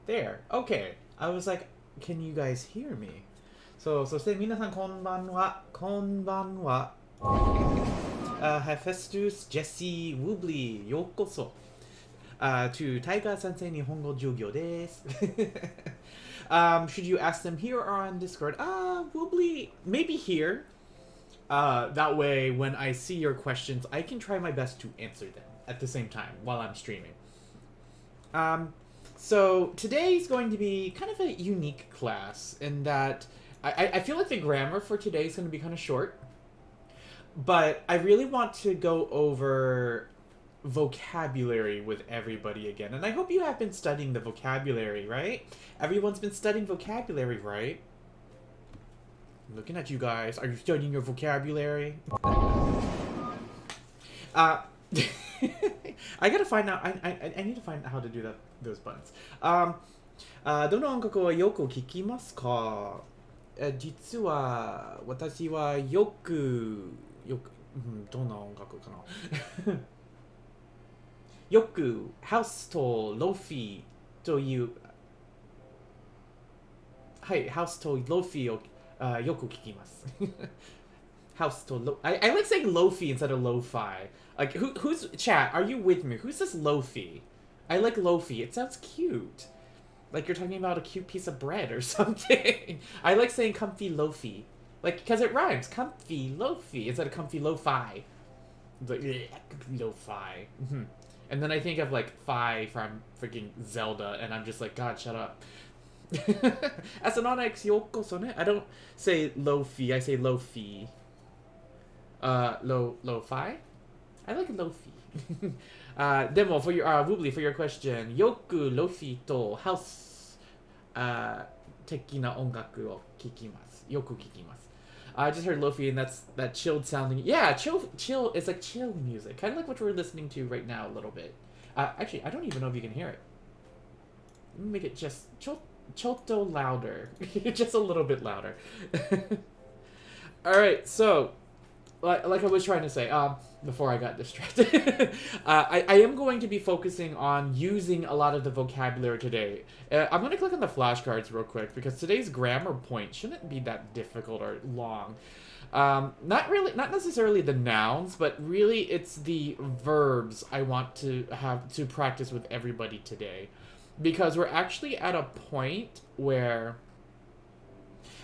There. Okay. I was like, can you guys hear me? So, そして皆さんこんばんは。こんばんは。Hephaestus, Jesse, Woobly, ようこそ。To Taiga Sensei Nihongo Jugyo desu. Should you ask them here or on Discord? Woobly, maybe here. That way, when I see your questions, I can try my best to answer them at the same time while I'm streaming. So today's going to be kind of a unique class in that I feel like the grammar for today is going to be kind of short, but I really want to go over vocabulary with everybody again. And I hope you have been studying the vocabulary, right? Everyone's been studying vocabulary, right? I'm looking at you guys. Are you studying your vocabulary? I gotta find out. I need to find out how to do those buttons. どの音楽はよく聞きますか？実は私はよくどんな音楽かな？よくハウスとロフィーというはいハウスとロフィーをよく聞きます。House to I like saying lofi instead of lo-fi. Like who's chat? Are you with me? Who's this lofi? I like lofi. It sounds cute. Like you're talking about a cute piece of bread or something. I like saying comfy lofi. Like because it rhymes. Comfy lofi instead of comfy lo-fi. It's like lo-fi. And then I think of like Fi from freaking Zelda, and I'm just like, God, shut up. Asanona yokoso ne. I don't say lo-fi. I say lo-fi. Lo-fi? I like lo-fi. Demo, for your, Woobly, for your question, yoku lo-fi to house, 的な音楽を聞きます。よく聞きます。I just heard lo-fi and that's that chilled sounding. Yeah, chill is like chill music. Kind of like what we're listening to right now a little bit. Actually, I don't even know if you can hear it. Let me make it just choto louder. Just a little bit louder. Alright, so like I was trying to say, before I got distracted, I am going to be focusing on using a lot of the vocabulary today. I'm going to click on the flashcards real quick because today's grammar point shouldn't be that difficult or long. Not necessarily the nouns, but really it's the verbs I want to have to practice with everybody today. Because we're actually at a point where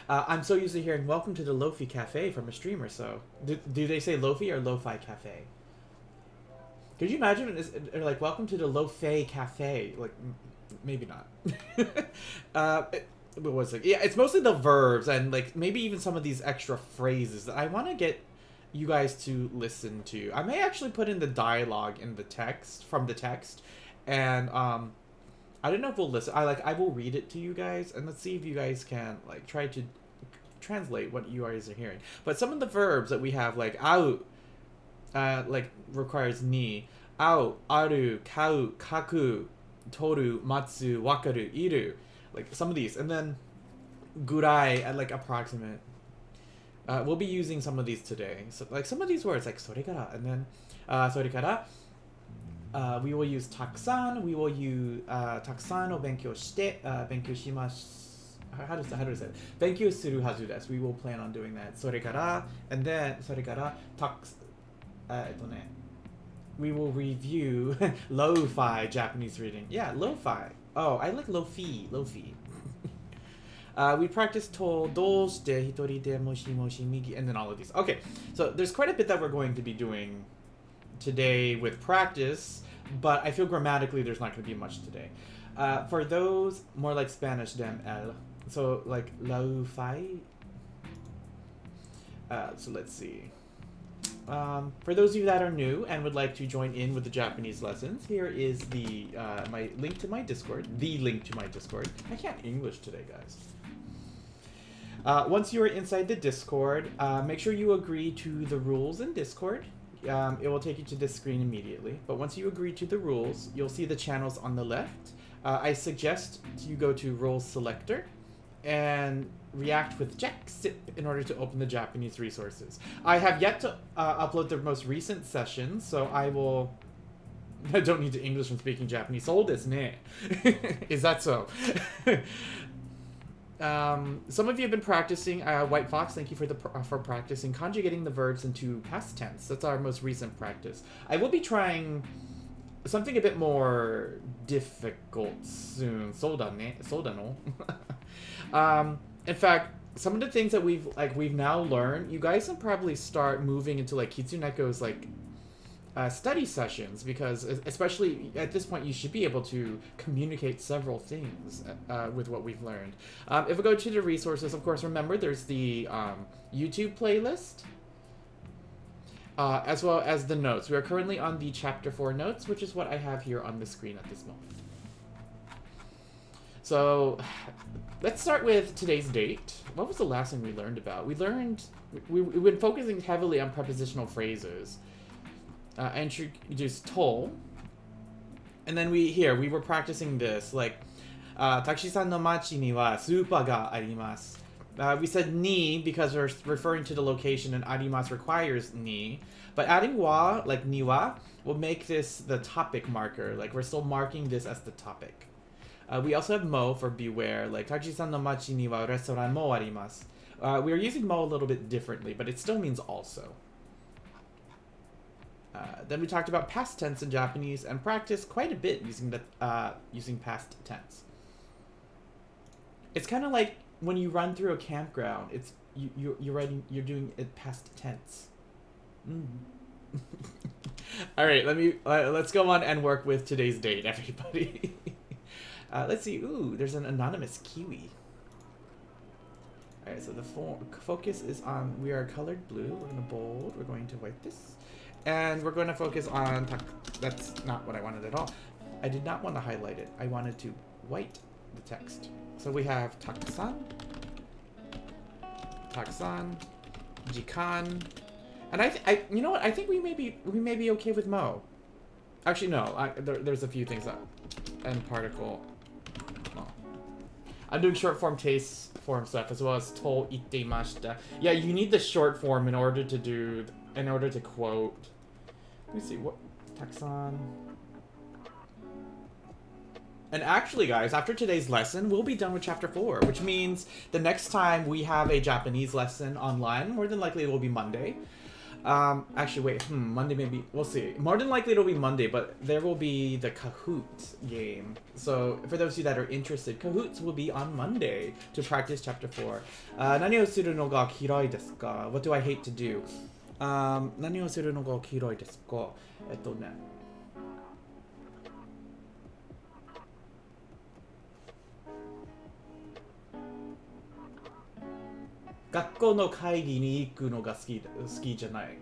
I'm so used to hearing "Welcome to the Lofi Cafe" from a streamer. So, do they say Lofi or Lo-Fi Cafe? Could you imagine it's like "Welcome to the Lo-Fi Cafe"? Like, maybe not. What was it? Yeah, it's mostly the verbs and like maybe even some of these extra phrases that I want to get you guys to listen to. I may actually put in the dialogue in the text from the text, and I don't know if we'll listen. I will read it to you guys, and let's see if you guys can like try to translate what you guys are hearing. But some of the verbs that we have, like au, like requires ni, au, aru, kau, kaku, toru, matsu, wakaru, iru, like some of these, and then gurai at like approximate. We'll be using some of these today. So like some of these words, like sorekara, and then sorekara. We will use Takusan. We will use Takusan o benkyou shite, benkyou shimasu. How does it say? Benkyou suru hazu desu. We will plan on doing that. それから and then それからwe will review lo-fi Japanese reading. Yeah, lo-fi. Oh, I like lo-fi. Lo-fi. We practice to doshite hitori de moshi moshi migi and then all of these. Okay, so there's quite a bit that we're going to be doing today with practice, but I feel grammatically there's not going to be much today. For those more like Spanish than el, so like lo-fi. So let's see. For those of you that are new and would like to join in with the Japanese lessons, here is the my link to my Discord. The link to my Discord. I can't English today, guys. Once you are inside the Discord, make sure you agree to the rules in Discord. It will take you to this screen immediately. But once you agree to the rules, you'll see the channels on the left. I suggest you go to Roles Selector and react with Jack-Sip in order to open the Japanese resources. I have yet to upload the most recent sessions, so I will I don't need to English when speaking Japanese. So desu ne. Is that so? Some of you have been practicing. White Fox, thank you for practicing conjugating the verbs into past tense. That's our most recent practice. I will be trying something a bit more difficult soon. Soda no. In fact, some of the things that we've now learned, you guys can probably start moving into like Kitsuneko's like study sessions, because especially at this point you should be able to communicate several things with what we've learned. If we go to the resources, of course, remember there's the YouTube playlist, as well as the notes. We are currently on the chapter 4 notes, which is what I have here on the screen at this moment. So let's start with today's date. What was the last thing we learned about? We've been focusing heavily on prepositional phrases. I introduced toll, and then we were practicing this, like Takusan no machi ni wa supa ga arimasu. We said ni because we're referring to the location, and arimasu requires ni, but adding wa, like ni wa, will make this the topic marker, like we're still marking this as the topic. We also have mo for beware, like Takusan no machi ni wa restaurant mo arimasu. We are using mo a little bit differently, but it still means also. Then we talked about past tense in Japanese and practiced quite a bit using past tense. It's kind of like when you run through a campground. It's you're doing it past tense. All right, let's go on and work with today's date, everybody. Let's see. Ooh, there's an anonymous kiwi. All right, so the focus is on, we are colored blue. We're gonna bold. We're going to white this. And we're going to focus on... That's not what I wanted at all. I did not want to highlight it. I wanted to white the text. So we have Takusan, jikan, and I you know what? I think we may be okay with mo. Actually, no. There's a few things that and particle. Oh. I'm doing short form taste form stuff as well as to ittemashita. Yeah, you need the short form in order to quote. Let me see, what... Takusan... And actually, guys, after today's lesson, we'll be done with Chapter 4, which means the next time we have a Japanese lesson online, more than likely it will be Monday. Actually, wait, Monday maybe... We'll see. More than likely it'll be Monday, but there will be the Kahoot game. So, for those of you that are interested, Kahoots will be on Monday to practice Chapter 4. Nani o suru no ga kirai desu ka? What do I hate to do? 何をするのが黄色いですか？学校の会議に行くのが好きじゃない。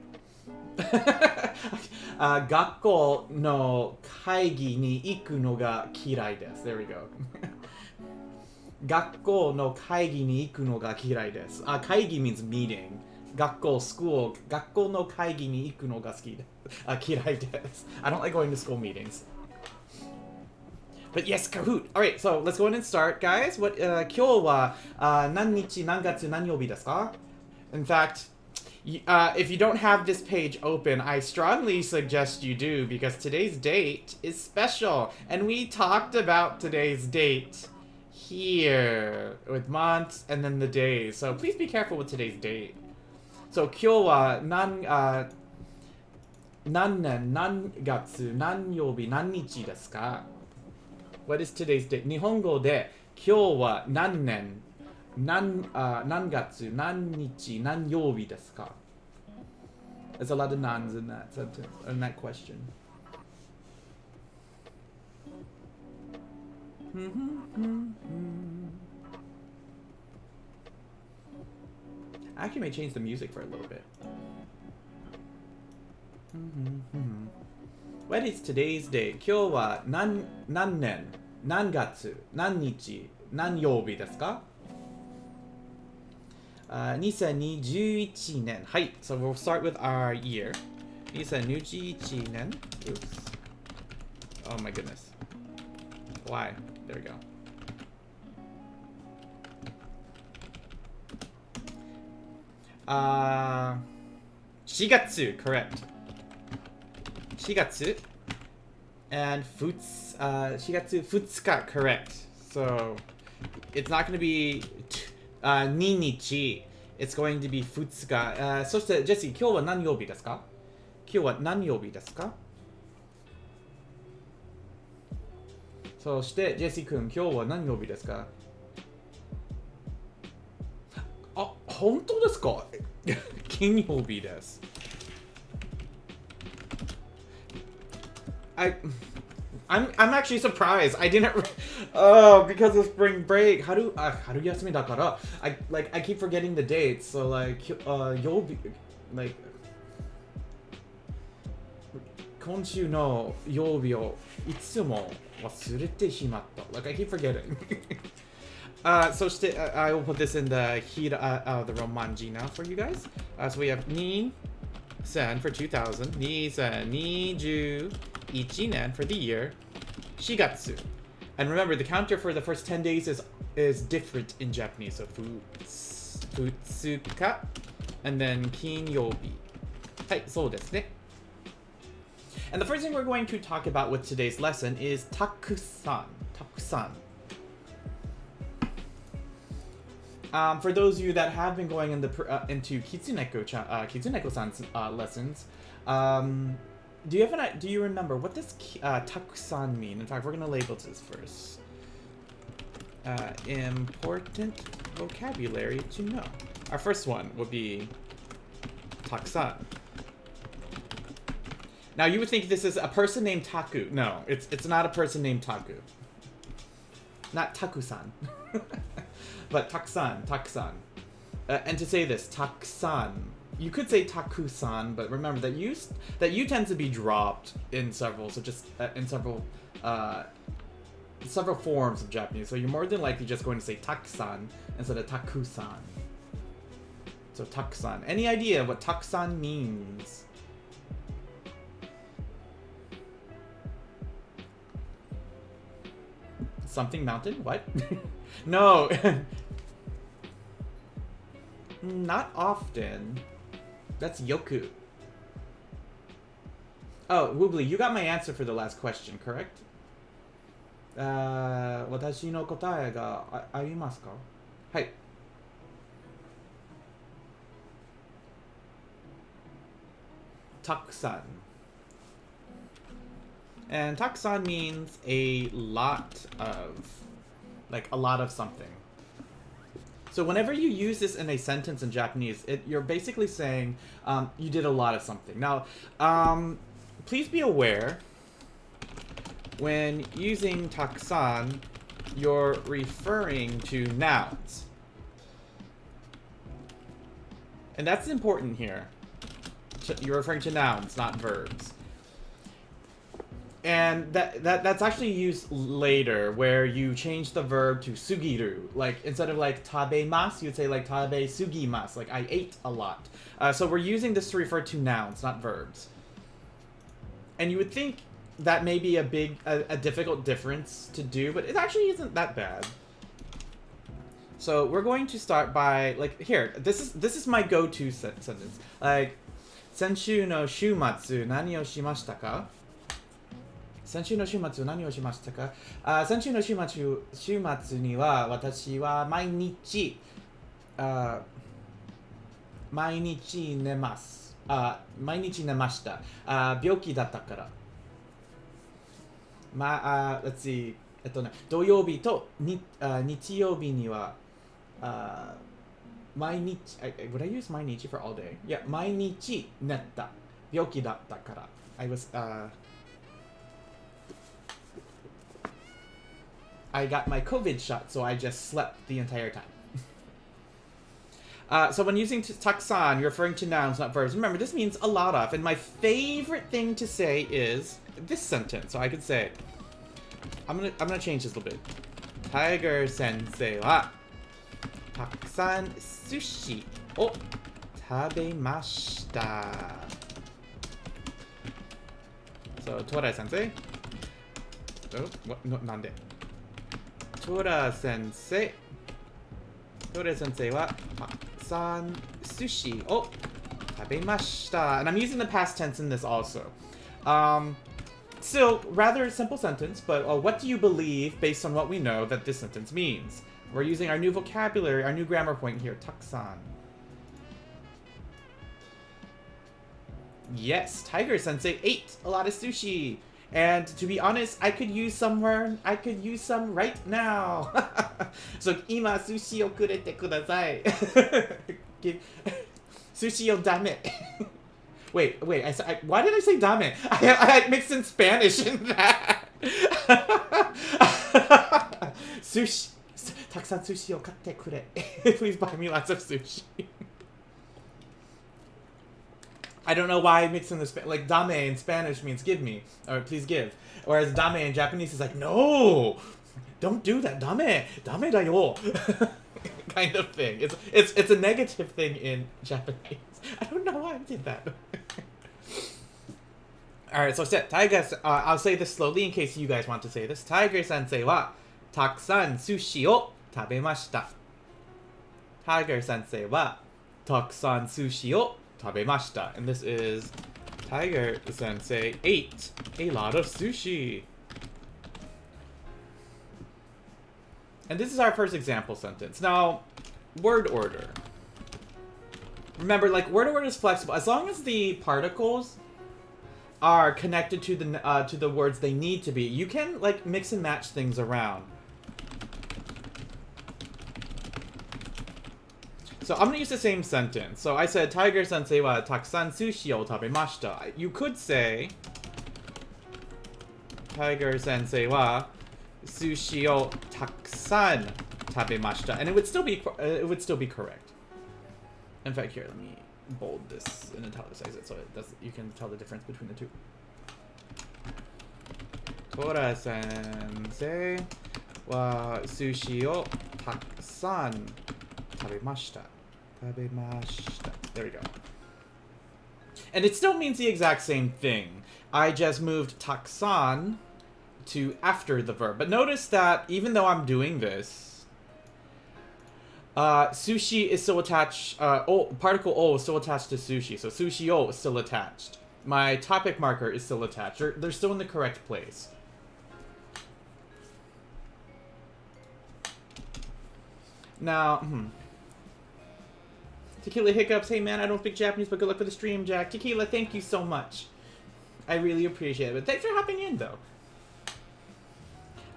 学校の会議に行くのが嫌いです。There we go. 学校の会議に行くのが嫌いです。会議 means meeting. 学校 school 学校の会議に行くのが好きで嫌いです。I don't like going to school meetings. But yes, Kahoot. All right, so let's go ahead and start, guys. 今日は何日何月何曜日ですか? In fact, if you don't have this page open, I strongly suggest you do, because today's date is special, and we talked about today's date here with months and then the days. So please be careful with today's date. So 今日は何年何月何曜日何日ですか? What is today's date? 日本語で今日は何年何月何日何曜日ですか? There's a lot of nans in that sentence, in that question. I actually may change the music for a little bit. What is today's date? 今日は何年何月何日何曜日ですか? 2021年. はい。So we'll start with our year. 2021年. Oops. Oh my goodness. Why? There we go. Shigatsu, correct. Shigatsu. And shigatsu futsuka, correct. So it's not going to be ninichi. It's going to be futsuka. そしてジェシー、今日は何曜日ですか？今日は何曜日ですか？そしてジェシー君、今日は何曜日ですか？あ、本当ですか？金曜日です。I'm actually surprised. I didn't. Because of spring break. Haru yasumi dakara. I keep forgetting the dates. So like you'll be like 今週の曜日をいつも忘れてしまった。Like I keep forgetting. So I will put this in the heat of the Romanji now for you guys. So we have Ni-sen for 2000. Ni-sen, Ni-ju. Ichinen for the year, Shigatsu. And remember, the counter for the first 10 days is different in Japanese. So Futsuka, and then Kinyobi. Hai, so desu ne. And the first thing we're going to talk about with today's lesson is Takusan. Takusan. For those of you that have been going into Kitsuneko-san's lessons, do you remember what does Takusan mean? In fact, we're gonna label this first. Important vocabulary to know. Our first one would be Takusan. Now you would think this is a person named Taku. No, it's not a person named Taku. Not Takusan. But Takusan. And to say this, Takusan. You could say Takusan, but remember that you tends to be dropped in several forms of Japanese. So you're more than likely just going to say Takusan instead of Takusan. So Takusan. Any idea what Takusan means? Something mountain? What? No. Not often. That's yoku. Oh, Woobly, you got my answer for the last question, correct? 私の答えがありますか？はい。Takusan. And Takusan means a lot of, like a lot of something. So whenever you use this in a sentence in Japanese, you're basically saying you did a lot of something. Now, please be aware, when using takusan, you're referring to nouns. And that's important here. You're referring to nouns, not verbs. And that's actually used later, where you change the verb to sugiru. Like, instead of like tabemasu, you'd say like tabe sugimasu, like I ate a lot. So we're using this to refer to nouns, not verbs. And you would think that may be a difficult difference to do, but it actually isn't that bad. So we're going to start by, like, here, this is my go-to sentence. Like, Senshu no shumatsu nani o shimashita ka? Senshu no shumatsu nani o shimashita ka? Senshu no shumatsu ni wa watashi wa mainichi nemasu. Mainichi nemashita. Byoki datta kara. Let's see. 土曜日と日曜日には毎日 would I use 毎日 for all day? Yeah, 毎日寝た病気だったから I got my COVID shot, so I just slept the entire time. So when using takusan, you're referring to nouns, not verbs. Remember, this means a lot of. And my favorite thing to say is this sentence. So I could say, I'm gonna change this a little bit. Tiger Sensei wa takusan sushi o tabemashita. So Tora Sensei. Oh, what? No, nande. Tora Sensei wa takusan sushi o tabemashita. And I'm using the past tense in this also. still rather simple sentence, but what do you believe based on what we know that this sentence means? We're using our new vocabulary, our new grammar point here, Takusan. Yes, Tiger Sensei ate a lot of sushi. And to be honest, I could use some right now. So, 今 sushi をくれてください. Sushi をダメ. Wait, why did I say dame? I mixed in Spanish in that. Sushi. たくさん sushi を買ってくれ. Please buy me lots of sushi. I don't know why I mix in the like dame in Spanish means give me or please give, whereas dame in Japanese is like no, don't do that, dame da yo, kind of thing. It's a negative thing in Japanese. I don't know why I did that. All right, so Tiger, I'll say this slowly in case you guys want to say this. Tiger Sensei wa takusan sushi o tabemashita. Tiger Sensei wa takusan sushi o tabemashita. And this is Tiger Sensei ate a lot of sushi. And this is our first example sentence. Now, word order. Remember, like, word order is flexible. As long as the particles are connected to the words they need to be, you can, like, mix and match things around. So I'm gonna use the same sentence. So I said, Tiger Sensei wa takusan sushi o tabemashita. You could say, Tiger Sensei wa sushi o takusan tabemashita, and it would still be correct. In fact, here, let me bold this and italicize it so you can tell the difference between the two. Tora Sensei wa sushi o takusan tabemashita. There we go. And it still means the exact same thing. I just moved takusan to after the verb. But notice that even though I'm doing this, sushi is still attached, particle o is still attached to sushi. So sushi o is still attached. My topic marker is still attached. They're still in the correct place. Now, Tequila Hiccups, hey man, I don't speak Japanese, but good luck with the stream, Jack. Tequila, thank you so much. I really appreciate it. But thanks for hopping in, though.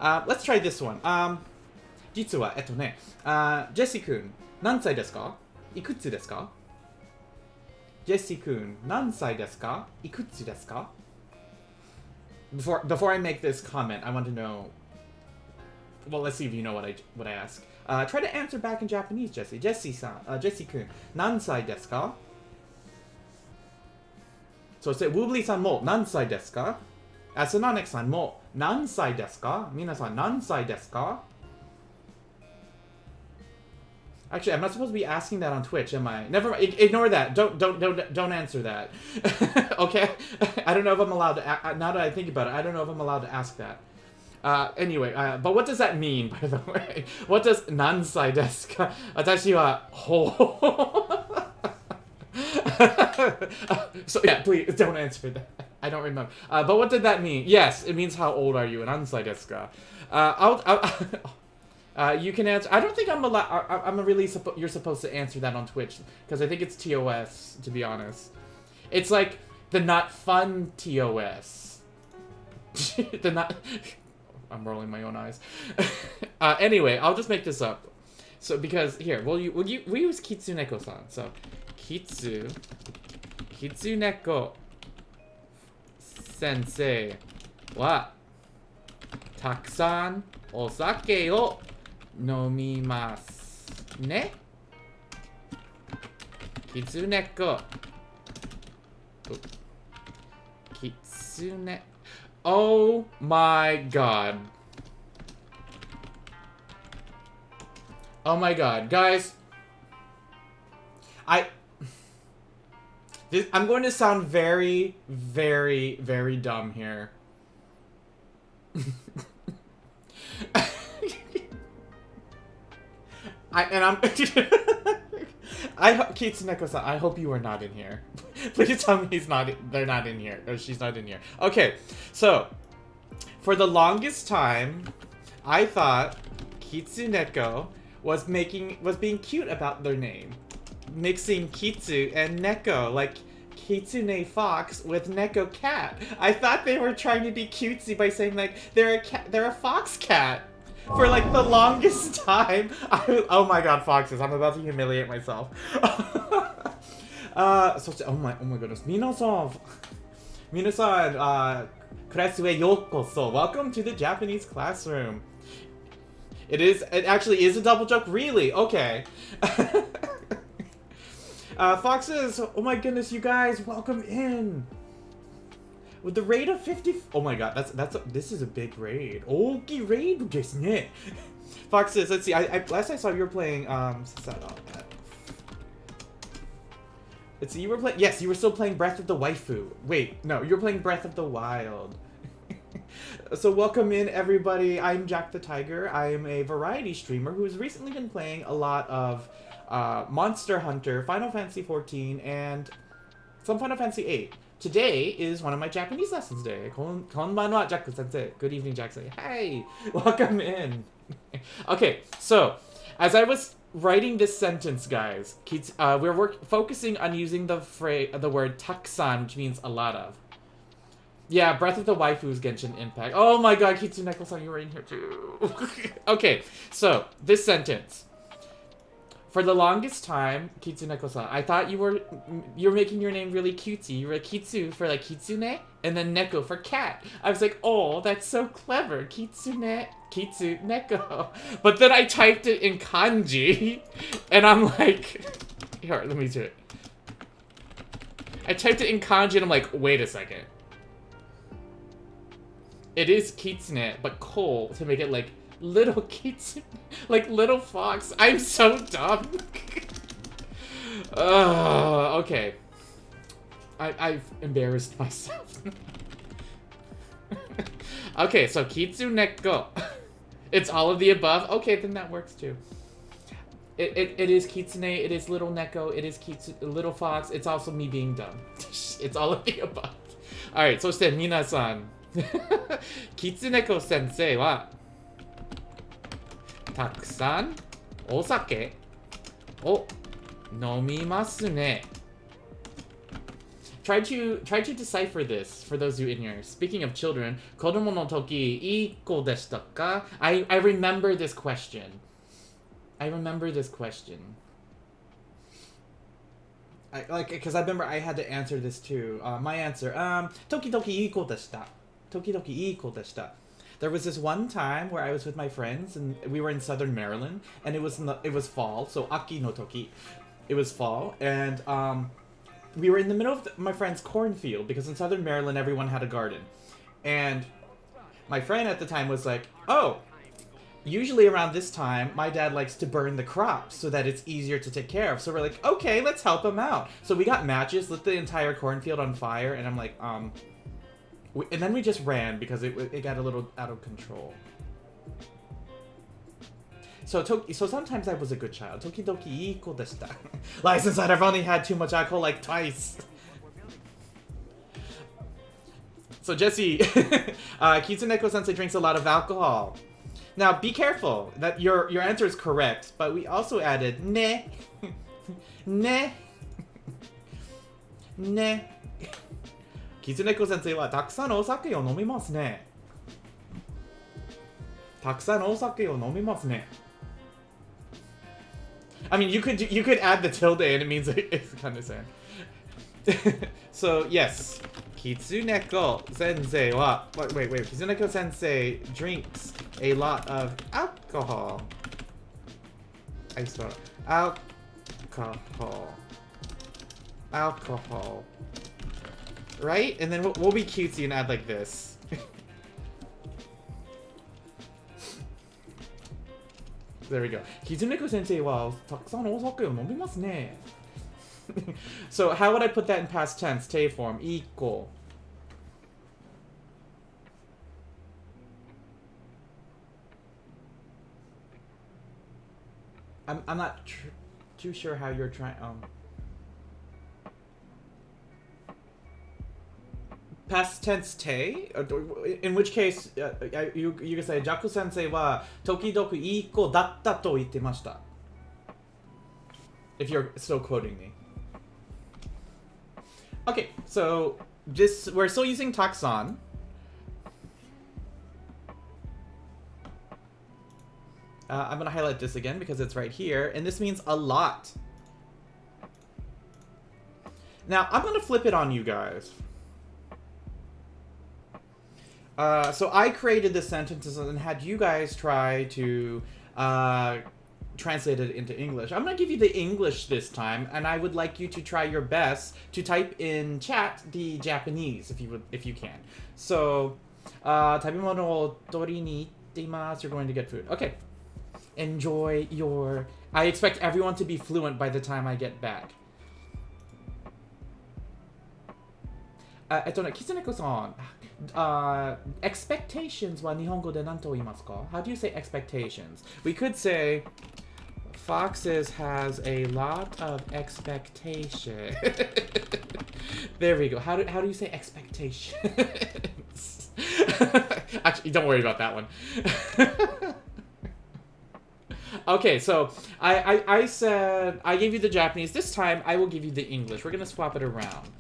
Let's try this one. 実は、ジェシ君、何歳ですか？いくつですか？ジェシ君、何歳ですか？いくつですか? Before I make this comment, I want to know. Well, let's see if you know what I ask. Try to answer back in Japanese, Jesse. Jesse-kun, 何歳ですか? So say, Woobly-san mo, 何歳ですか? Asananek-san mo, 何歳ですか? Mina-san, 何歳ですか? Actually, I'm not supposed to be asking that on Twitch, am I? Never mind. Ignore that. Don't answer that. Okay? I don't know if I'm allowed to. Now that I think about it, I don't know if I'm allowed to ask that. Anyway, but what does that mean, by the way? What does nansai desu ka? Watashi wa So yeah, please don't answer that. I don't remember. But what did that mean? Yes, it means how old are you? Nansai desu ka? You can answer. I don't think I'm allowed. You're supposed to answer that on Twitch because I think it's TOS. To be honest, it's like the not fun TOS. The not. I'm rolling my own eyes. Anyway, I'll just make this up. So because here, we use Kitsuneko-san. So Kitsuneko Sensei wa takusan osake o nomimasu ne. Kitsune. Oh my god. Oh my god. Guys, I'm going to sound very, very, very dumb here. Kitsuneko-san, I hope you are not in here. Please tell me they're not in here, or she's not in here. Okay, so, For the longest time, I thought Kitsuneko was being cute about their name. Mixing Kitsu and Neko, like Kitsune fox with Neko cat. I thought they were trying to be cutesy by saying like they're a fox cat. For like the longest time, oh my god, foxes! I'm about to humiliate myself. Oh my goodness, minasan, class e yokoso. Welcome to the Japanese classroom. It actually is a double joke, really? Okay. Foxes, oh my goodness, you guys, welcome in. With the raid of 50, oh my god, this is a big raid. Oki raid desu ne. Foxes, let's see. Last I saw you were playing let's see, you were playing. Yes, you were still playing Breath of the Waifu. Wait, no, you were playing Breath of the Wild. So welcome in, everybody. I'm Jack the Tiger. I am a variety streamer who has recently been playing a lot of Monster Hunter, Final Fantasy XIV, and some Final Fantasy VIII. Today is one of my Japanese lessons day. Konbanwa, Jaku-sensei. Good evening, Jack-sensei. Hey, welcome in. Okay, so as I was writing this sentence, guys, we're focusing on using the word Takusan, which means a lot of. Yeah, Breath of the Waifu's Genshin Impact. Oh my god, Kitsuneko-san, you were in here too. Okay, so this sentence. For the longest time, Kitsuneko-san, I thought you're making your name really cutesy. You were Kitsu for like Kitsune, and then Neko for cat. I was like, oh, that's so clever. Kitsune, Kitsu, Neko. But then I typed it in kanji, and I'm like, here, let me do it. I typed it in kanji, and I'm like, wait a second. It is Kitsune, but Cole to make it like little Kitsune, like little fox. I'm so dumb. Okay. I've embarrassed myself. Okay, so Kitsuneko. It's all of the above. Okay, then that works too. It is Kitsune, it is little Neko, it is little fox. It's also me being dumb. It's all of the above. Alright, so instead, minasan. Kitsuneko sensei wa takusan osake o nomimasu ne. Try to decipher this for those of you in here. Speaking of children, kodomo no toki iiko deshita ka? I remember this question. I remember this question. Because I remember I had to answer this too. My answer, tokidoki iiko deshita. Tokidoki iiko deshita. There was this one time where I was with my friends and we were in southern Maryland and it was fall, so aki no toki. It was fall and we were in the middle of my friend's cornfield because in southern Maryland everyone had a garden. And my friend at the time was like, "Oh, usually around this time my dad likes to burn the crops so that it's easier to take care of." So we're like, "Okay, let's help him out." So we got matches, lit the entire cornfield on fire, and I'm like, and then we just ran because it got a little out of control. So sometimes I was a good child. Tokidoki iiko deshita. License that I've only had too much alcohol like twice. So Jesse, Kitsuneko Sensei drinks a lot of alcohol. Now be careful that your answer is correct, but we also added ne, ne, ne. Kitsuneko Sensei wa takusan osake o nomimasu ne. Takusan osake o nomimasu ne. I mean, you could add the tilde and it means it's kind of sad. So yes, Kitsuneko Sensei wa wait. Kitsuneko Sensei drinks a lot of alcohol. I spell alcohol. Right? And then we'll be cutesy and add like this. There we go. Kitsuneko Sensei wa takusan osake o nomimasu ne. So how would I put that in past tense? Te form. Iko. I'm not too sure how you're trying. past tense te, in which case, you can say, Jaku sensei wa tokidoku ii iko datta to ittemashita. If you're still quoting me. Okay, so we're still using Takusan. I'm gonna highlight this again because it's right here, and this means a lot. Now, I'm gonna flip it on you guys. So I created the sentences and had you guys try to translate it into English. I'm gonna give you the English this time, and I would like you to try your best to type in chat the Japanese if you can. So, 食べ物を取りに行っています. You're going to get food. Okay. Enjoy your... I expect everyone to be fluent by the time I get back. キツネコさん、expectations は日本語で何と言いますか? How do you say expectations? We could say Foxes has a lot of expectation. There we go. How do you say expectations? Actually, don't worry about that one. Okay, so I said I gave you the Japanese. This time I will give you the English. We're gonna swap it around.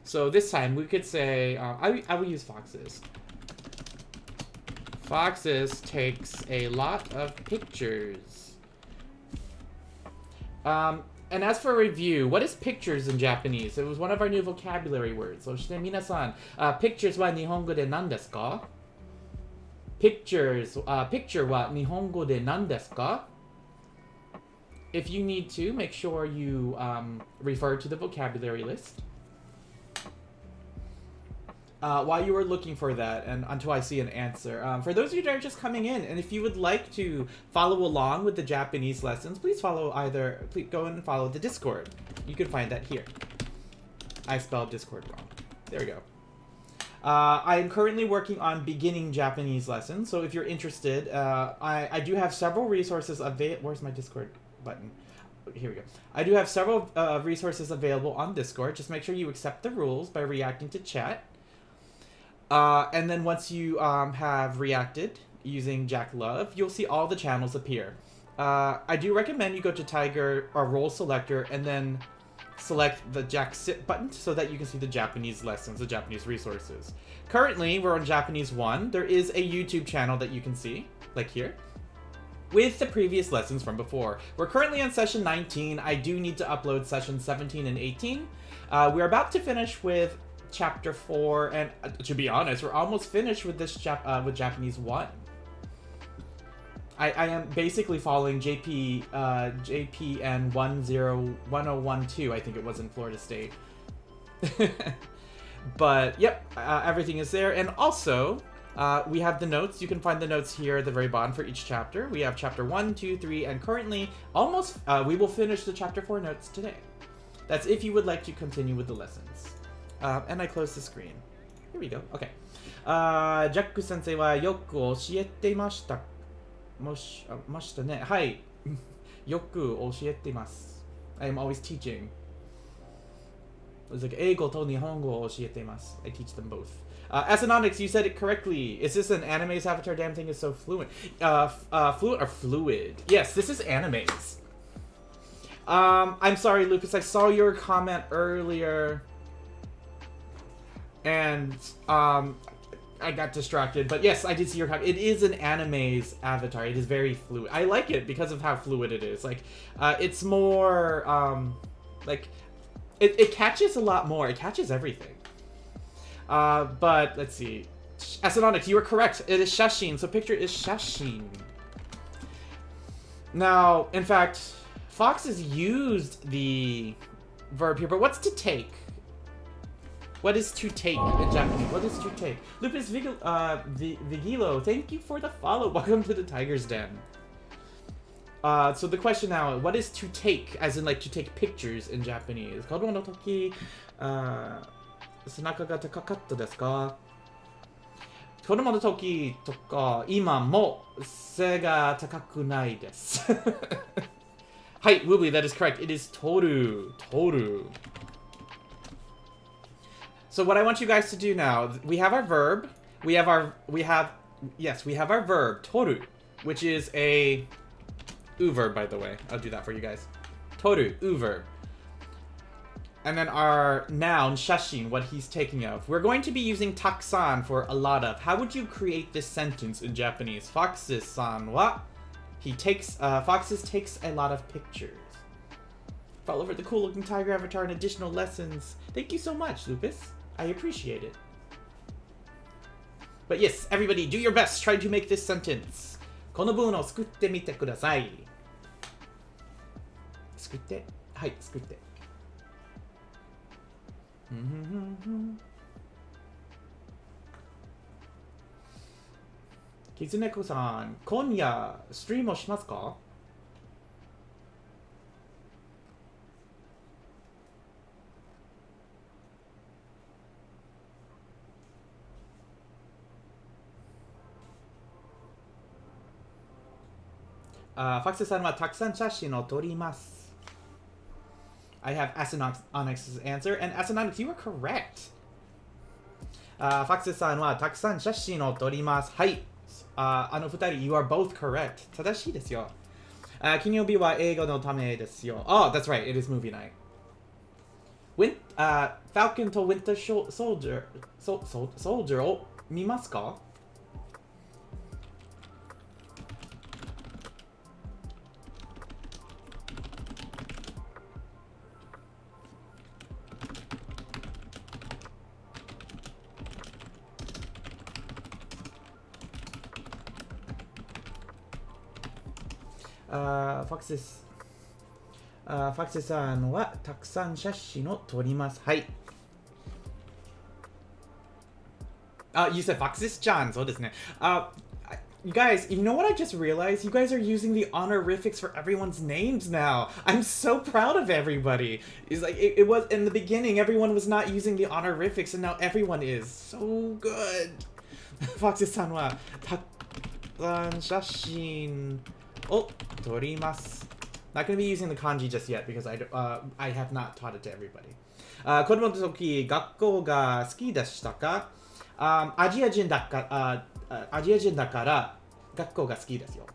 So this time we could say I will use Foxes. Foxes takes a lot of pictures. And as for review, what is pictures in Japanese? It was one of our new vocabulary words. So, minasan, pictures wa nihongo de nan desu ka? Picture wa nihongo de nan desu ka? If you need to, make sure you refer to the vocabulary list. While you are looking for that, and until I see an answer. For those of you that are just coming in, and if you would like to follow along with the Japanese lessons, please go and follow the Discord. You can find that here. I spelled Discord wrong. There we go. I am currently working on beginning Japanese lessons, so if you're interested, I do have several resources available. Where's my Discord button? Here we go. I do have several resources available on Discord. Just make sure you accept the rules by reacting to chat. And then once you have reacted using Jack Love, you'll see all the channels appear. I do recommend you go to Tiger or Role Selector and then select the Jack Sit button so that you can see the Japanese lessons, the Japanese resources. Currently, we're on Japanese 1. There is a YouTube channel that you can see, like here, with the previous lessons from before. We're currently on session 19. I do need to upload session 17 and 18. We're about to finish with chapter 4, and to be honest, we're almost finished with this with Japanese 1. I am basically following JPN 1012, I think it was in Florida State. But yep, everything is there, and also we have the notes. You can find the notes here at the very bottom for each chapter. We have chapter 1, 2, 3, and currently almost we will finish the chapter 4 notes today. That's if you would like to continue with the lessons. And I close the screen. Here we go. Okay. Jack Sensei wa yoku oshiete mashita. Mashita ne. Hai. Yoku oshiete imasu. I am always teaching. It's like eigo to nihongo oshiete imasu. I teach them both. Asanonix, you said it correctly. Is this an anime's avatar? Damn thing is so fluent. Fluent or fluid? Yes, this is anime's. I'm sorry, Lucas. I saw your comment earlier. And I got distracted, but yes, I did see your comment. It is an anime's avatar. It is very fluid. I like it because of how fluid it is. Like, it's more like it catches a lot more. It catches everything. But let's see. Asanonix, you were correct. It is shashin. So picture is shashin. Now, in fact, Fox has used the verb here, but what's to take? What is to take in Japanese? What is to take? Lupus Vigilo, thank you for the follow. Welcome to the Tiger's Den. So the question now, what is to take, as in like to take pictures in Japanese? Kodomo no toki, senaka ga takakatta desu ka? Kodomo no toki toka, ima mo se ga takaku nai desu. Hi, Woobly, that is correct. It is toru. Toru. So what I want you guys to do now, we have our verb. We have our verb, toru, which is a verb, by the way. I'll do that for you guys. Toru, verb. And then our noun, shashin, what he's taking of. We're going to be using takusan for a lot of. How would you create this sentence in Japanese? Foxes-san wa Foxes takes a lot of pictures. Follow over the cool looking tiger avatar and additional lessons. Thank you so much, Lupus. I appreciate it. But yes, everybody, do your best. Try to make this sentence. この文を作ってみてください。作って。はい、作って。キツネコさん、今夜ストリームをしますか？ファクスさんはたくさん写真を撮ります。I have Asinonyx's answer, and Asinonyx, you were correct. ファクスさんはたくさん写真を撮ります。はい。あの二人、you are both correct. 正しいですよ。金曜日は映画のためですよ。Oh, that's right. It is movie night. Falcon と Winter Soldier を見ますか？ファクスさんはたくさん写真を撮ります。はい。You said Foxes-chan. そうですね。You guys, you know what I just realized? You guys are using the honorifics for everyone's names now. I'm so proud of everybody. It's like, it was, in the beginning, everyone was not using the honorifics, and now everyone is. So good. Foxes-san はたくさん写真を撮ります。Not going to be using the kanji just yet because I have not taught it to everybody. 子供の時、学校が好きでしたか？アジア人だから学校が好きですよ。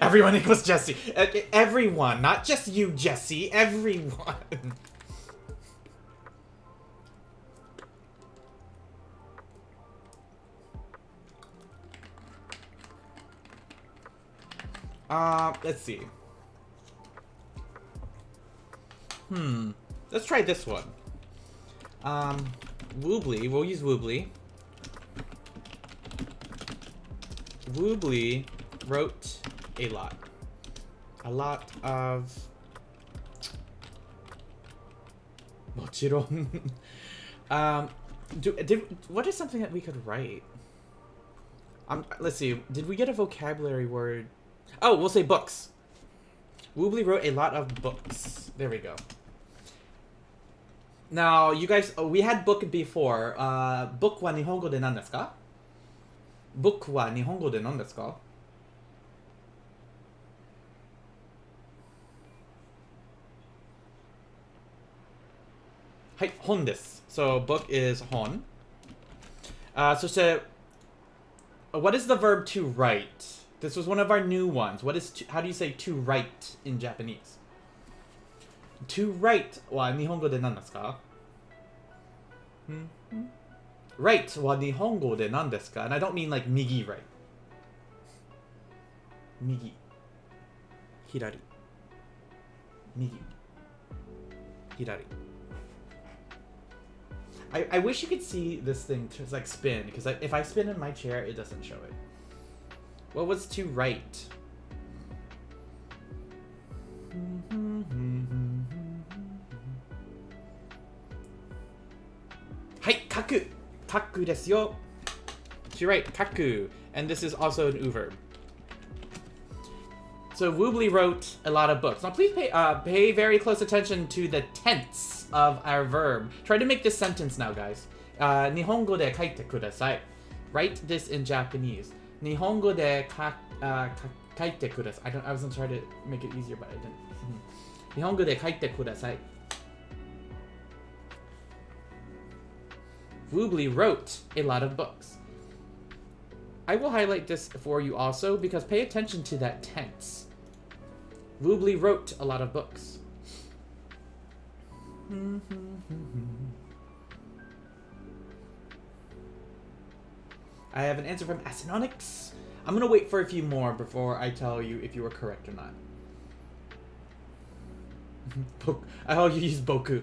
Everyone equals Jesse. Everyone, not just you, Jesse. Everyone. Let's see. Let's try this one. Woobly, we'll use Woobly. Woobly wrote a lot. A lot of... もちろん. What is something that we could write? Let's see. Did we get a vocabulary word? Oh, we'll say books. Woobly wrote a lot of books. There we go. Now, you guys, we had book before. Book は日本語で何ですか? Book は日本語で何ですか? はい、本です。So, book is 本。そして、what is the verb to write? This was one of our new ones. How do you say to write in Japanese? To write は日本語で何ですか? Right は日本語で何ですか? And I don't mean like 右 right. 右。左。右。左。I wish you could see this thing just like spin, because if I spin in my chair, it doesn't show it. What was to write? Hai, kaku. Kaku desu yo. To write, kaku. And this is also an verb. So Woobly wrote a lot of books. Now please pay very close attention to the tense of our verb. Try to make this sentence now, guys. Nihongo de kaite kudasai. Write this in Japanese. Nihongo de kaite kudasai. I wasn't trying to make it easier, but I didn't. Nihongo de kaite kudasai. Woobly wrote a lot of books. I will highlight this for you also because pay attention to that tense. Woobly wrote a lot of books. I have an answer from Asinonix. I'm gonna wait for a few more before I tell you if you were correct or not. I hope you use Boku.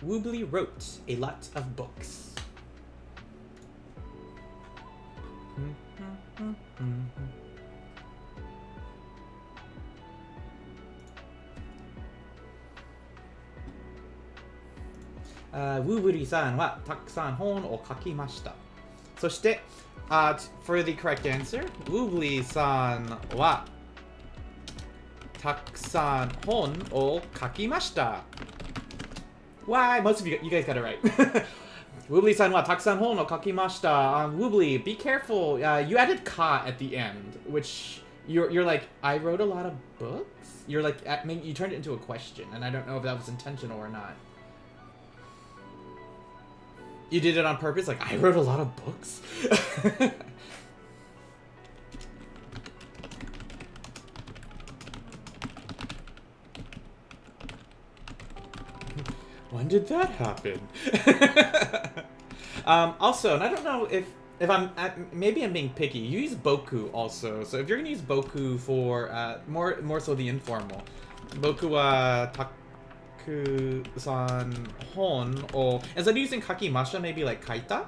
Woobly wrote a lot of books. Woobly-san はたくさん本を書きました。そして、for the correct answer, Woobly-san はたくさん本を書きました。Why? Most of you guys got it right. Woobly-san wa takusan hon o kakimashita. Woobly, be careful. You added ka at the end, which you're like, I wrote a lot of books? You're like, maybe you turned it into a question, and I don't know if that was intentional or not. You did it on purpose? Like, I wrote a lot of books? When did that happen? Also, and I don't know if I'm maybe I'm being picky. You use boku also, so if you're gonna use boku for more so the informal, boku wa takusan hon or instead of using kakimasha, maybe like kaita.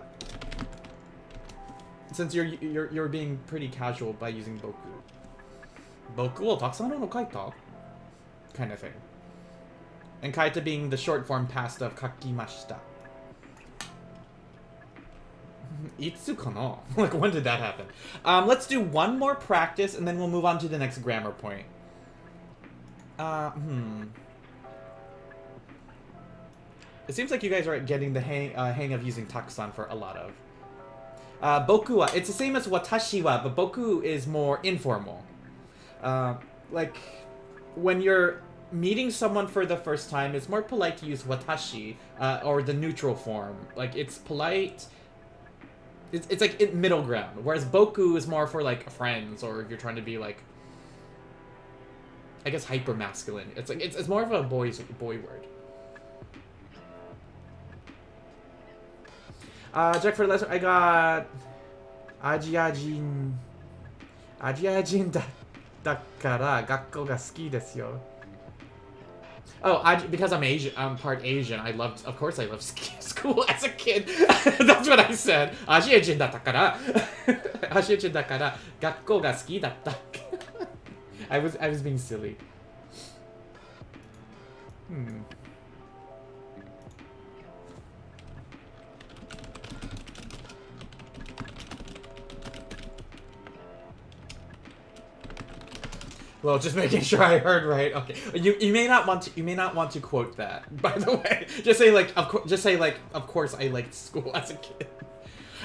Since you're being pretty casual by using boku. Boku wo takusan hon o kaita, kind of thing. And kaita being the short form past of kakimashita. Itsu kana? Like, when did that happen? Let's do one more practice, and then we'll move on to the next grammar point. It seems like you guys are getting the hang of using takusan for a lot of. Boku wa, it's the same as watashi wa, but boku is more informal. Like, when you're meeting someone for the first time, it's more polite to use watashi, or the neutral form. Like, it's polite. It's like in middle ground. Whereas boku is more for like friends, or if you're trying to be like, I guess, hyper masculine. It's like it's more of a boy word. Jack for the lesson, I got Ajiajin dakara gakko ga suki desu yo. Oh, because I'm Asian, I'm part Asian. Of course I loved school as a kid. That's what I said. Ajiajin datakara. Ajiajin dakara gakko ga suki datta. I was being silly. Well, just making sure I heard right. Okay, you may not want to quote that. By the way, just say like of course I liked school as a kid.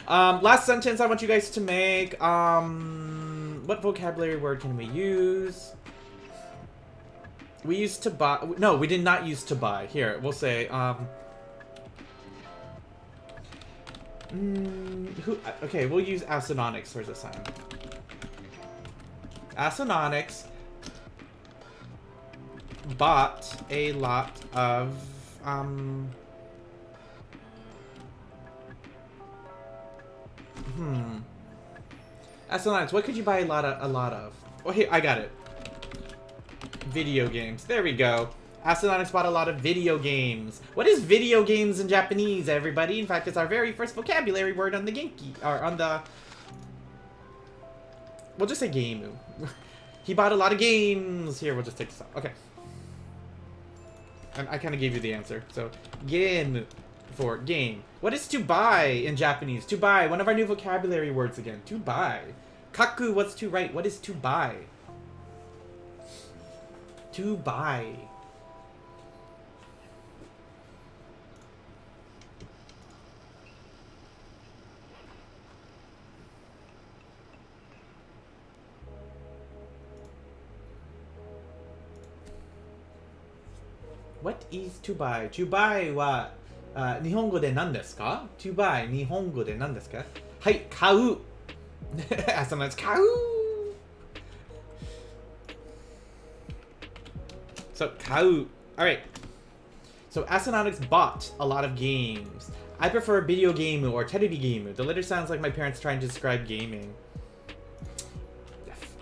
Last sentence I want you guys to make. What vocabulary word can we use? We used to buy. No, we did not use to buy. Here, we'll say okay, we'll use Asinonix for this time. Asinonix bought a lot of Asinonix, what could you buy a lot of? Oh, here, I got it. Video games. There we go. Asinonix bought a lot of video games. What is video games in Japanese, everybody? In fact, it's our very first vocabulary word on the Genki, or on the... We'll just say game. He bought a lot of games. Here, we'll just take this off. Okay. I kind of gave you the answer. So, game for game. What is to buy in Japanese? To buy. One of our new vocabulary words again. To buy. Kaku, what's to write? What is to buy? To buy. What is to buy? To buy は、日本語で何ですか？ To buy 日本語で何ですか？はい、買う。そのやつ買う。So 買う. Alright. So Astronautics bought a lot of games. I prefer video game or テレビゲーム. The letter sounds like my parents trying to describe gaming.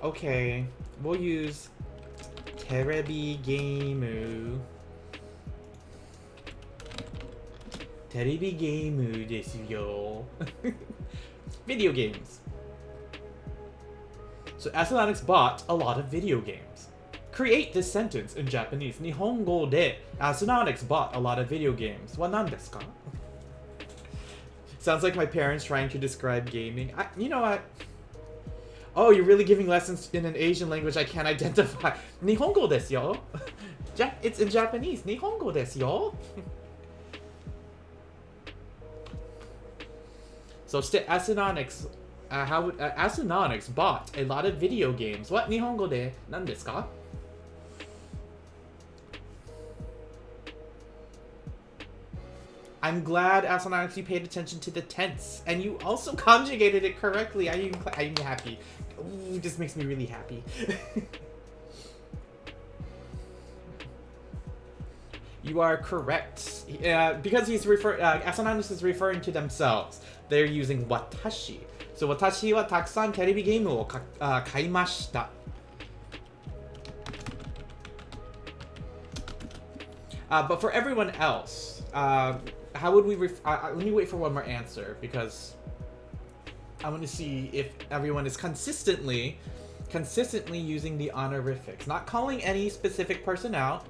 Okay. We'll use テレビゲーム. テレビゲームですよ. Video games. So Astronautics bought a lot of video games. Create this sentence in Japanese. 日本語で Astronautics bought a lot of video games. は何ですか? Sounds like my parents trying to describe gaming. You know what? Oh, you're really giving lessons in an Asian language I can't identify. 日本語ですよ. It's in Japanese. 日本語ですよ. So Astronautics, Astronautics bought a lot of video games. What 日本語で何ですか? I'm glad, Astronautics, you paid attention to the tense. And you also conjugated it correctly. I'm happy. Ooh, this makes me really happy. You are correct. Because Astronautics is referring to themselves. They're using watashi. So watashi wa takusan terebi game wo kaimashita. But for everyone else, how would we let me wait for one more answer, because I want to see if everyone is consistently using the honorifics. Not calling any specific person out.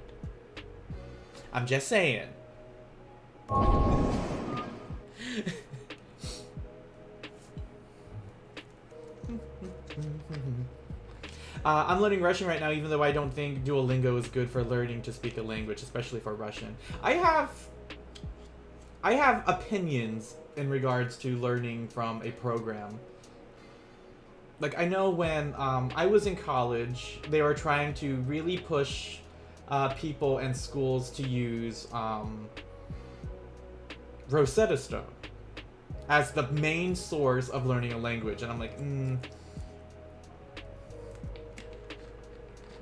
I'm just saying. I'm learning Russian right now, even though I don't think Duolingo is good for learning to speak a language, especially for Russian. I have opinions in regards to learning from a program. Like, I know when I was in college, they were trying to really push people and schools to use Rosetta Stone as the main source of learning a language. And I'm like,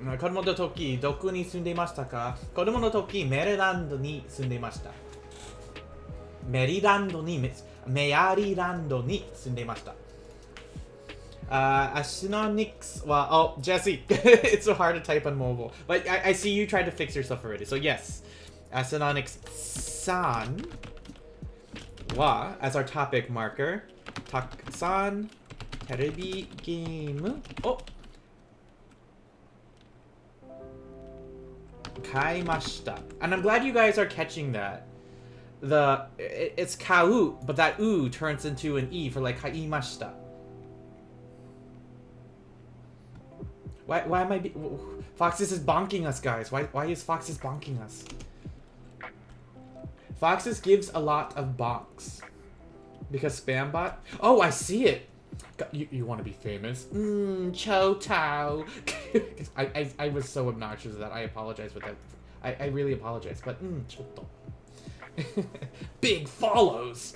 子供の時どこに住んでいましたか? 子供の時メリーランドに住んでいました。メアリランドに住んでいました。Astronautics, oh, Jesse, it's so hard to type on mobile. But I see you tried to fix yourself already. So yes, Astronautics-san wa, as our topic marker, Takusan terebi game o kaimashita. And I'm glad you guys are catching that. It's kau, but that u turns into an e for like kaimashita. Why am I Foxes is bonking us, guys. Why is Foxes bonking us? Foxes gives a lot of bonks. Because spam bot? Oh, I see it! You want to be famous? Cho Tao. I was so obnoxious with that. I apologize for that. I really apologize. But, chotto. Big follows!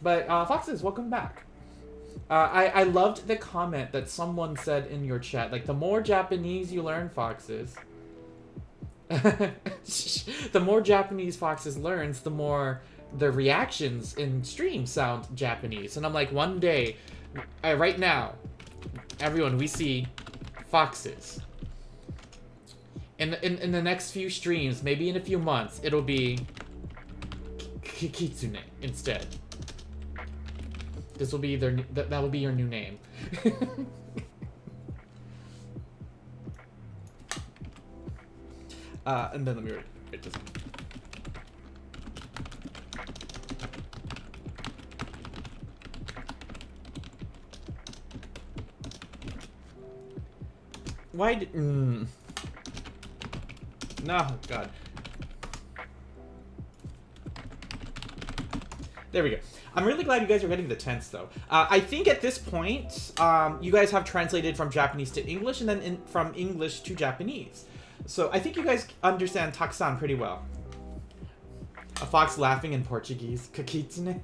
But, Foxes, welcome back. I loved the comment that someone said in your chat. Like, the more Japanese you learn, Foxes... the more Japanese Foxes learns, the more the reactions in stream sound Japanese. And I'm like, one day, right now, everyone, we see Foxes. In the next few streams, maybe in a few months, it'll be Kitsune instead. This will be their that will be your new name. And then let me write this. Why did... No, God. There we go. I'm really glad you guys are getting the tense, though. I think at this point, you guys have translated from Japanese to English and then from English to Japanese. So I think you guys understand Takusan pretty well. A fox laughing in Portuguese. Kakitsune.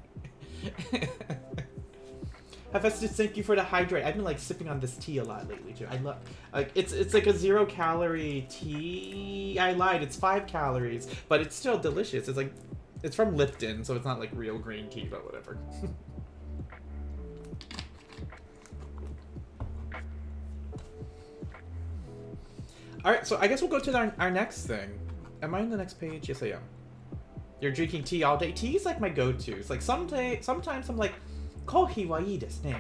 Hephaestus, thank you for the hydrate. I've been like sipping on this tea a lot lately too. I love like it's like a 0-calorie tea. I lied, it's 5 calories, but it's still delicious. It's like it's from Lipton, so it's not like real green tea, but whatever. Alright, so I guess we'll go to our next thing. Am I on the next page? Yes, I am. You're drinking tea all day. Tea is like my go-to. It's like sometimes I'm like, coffee wa ii desu ne.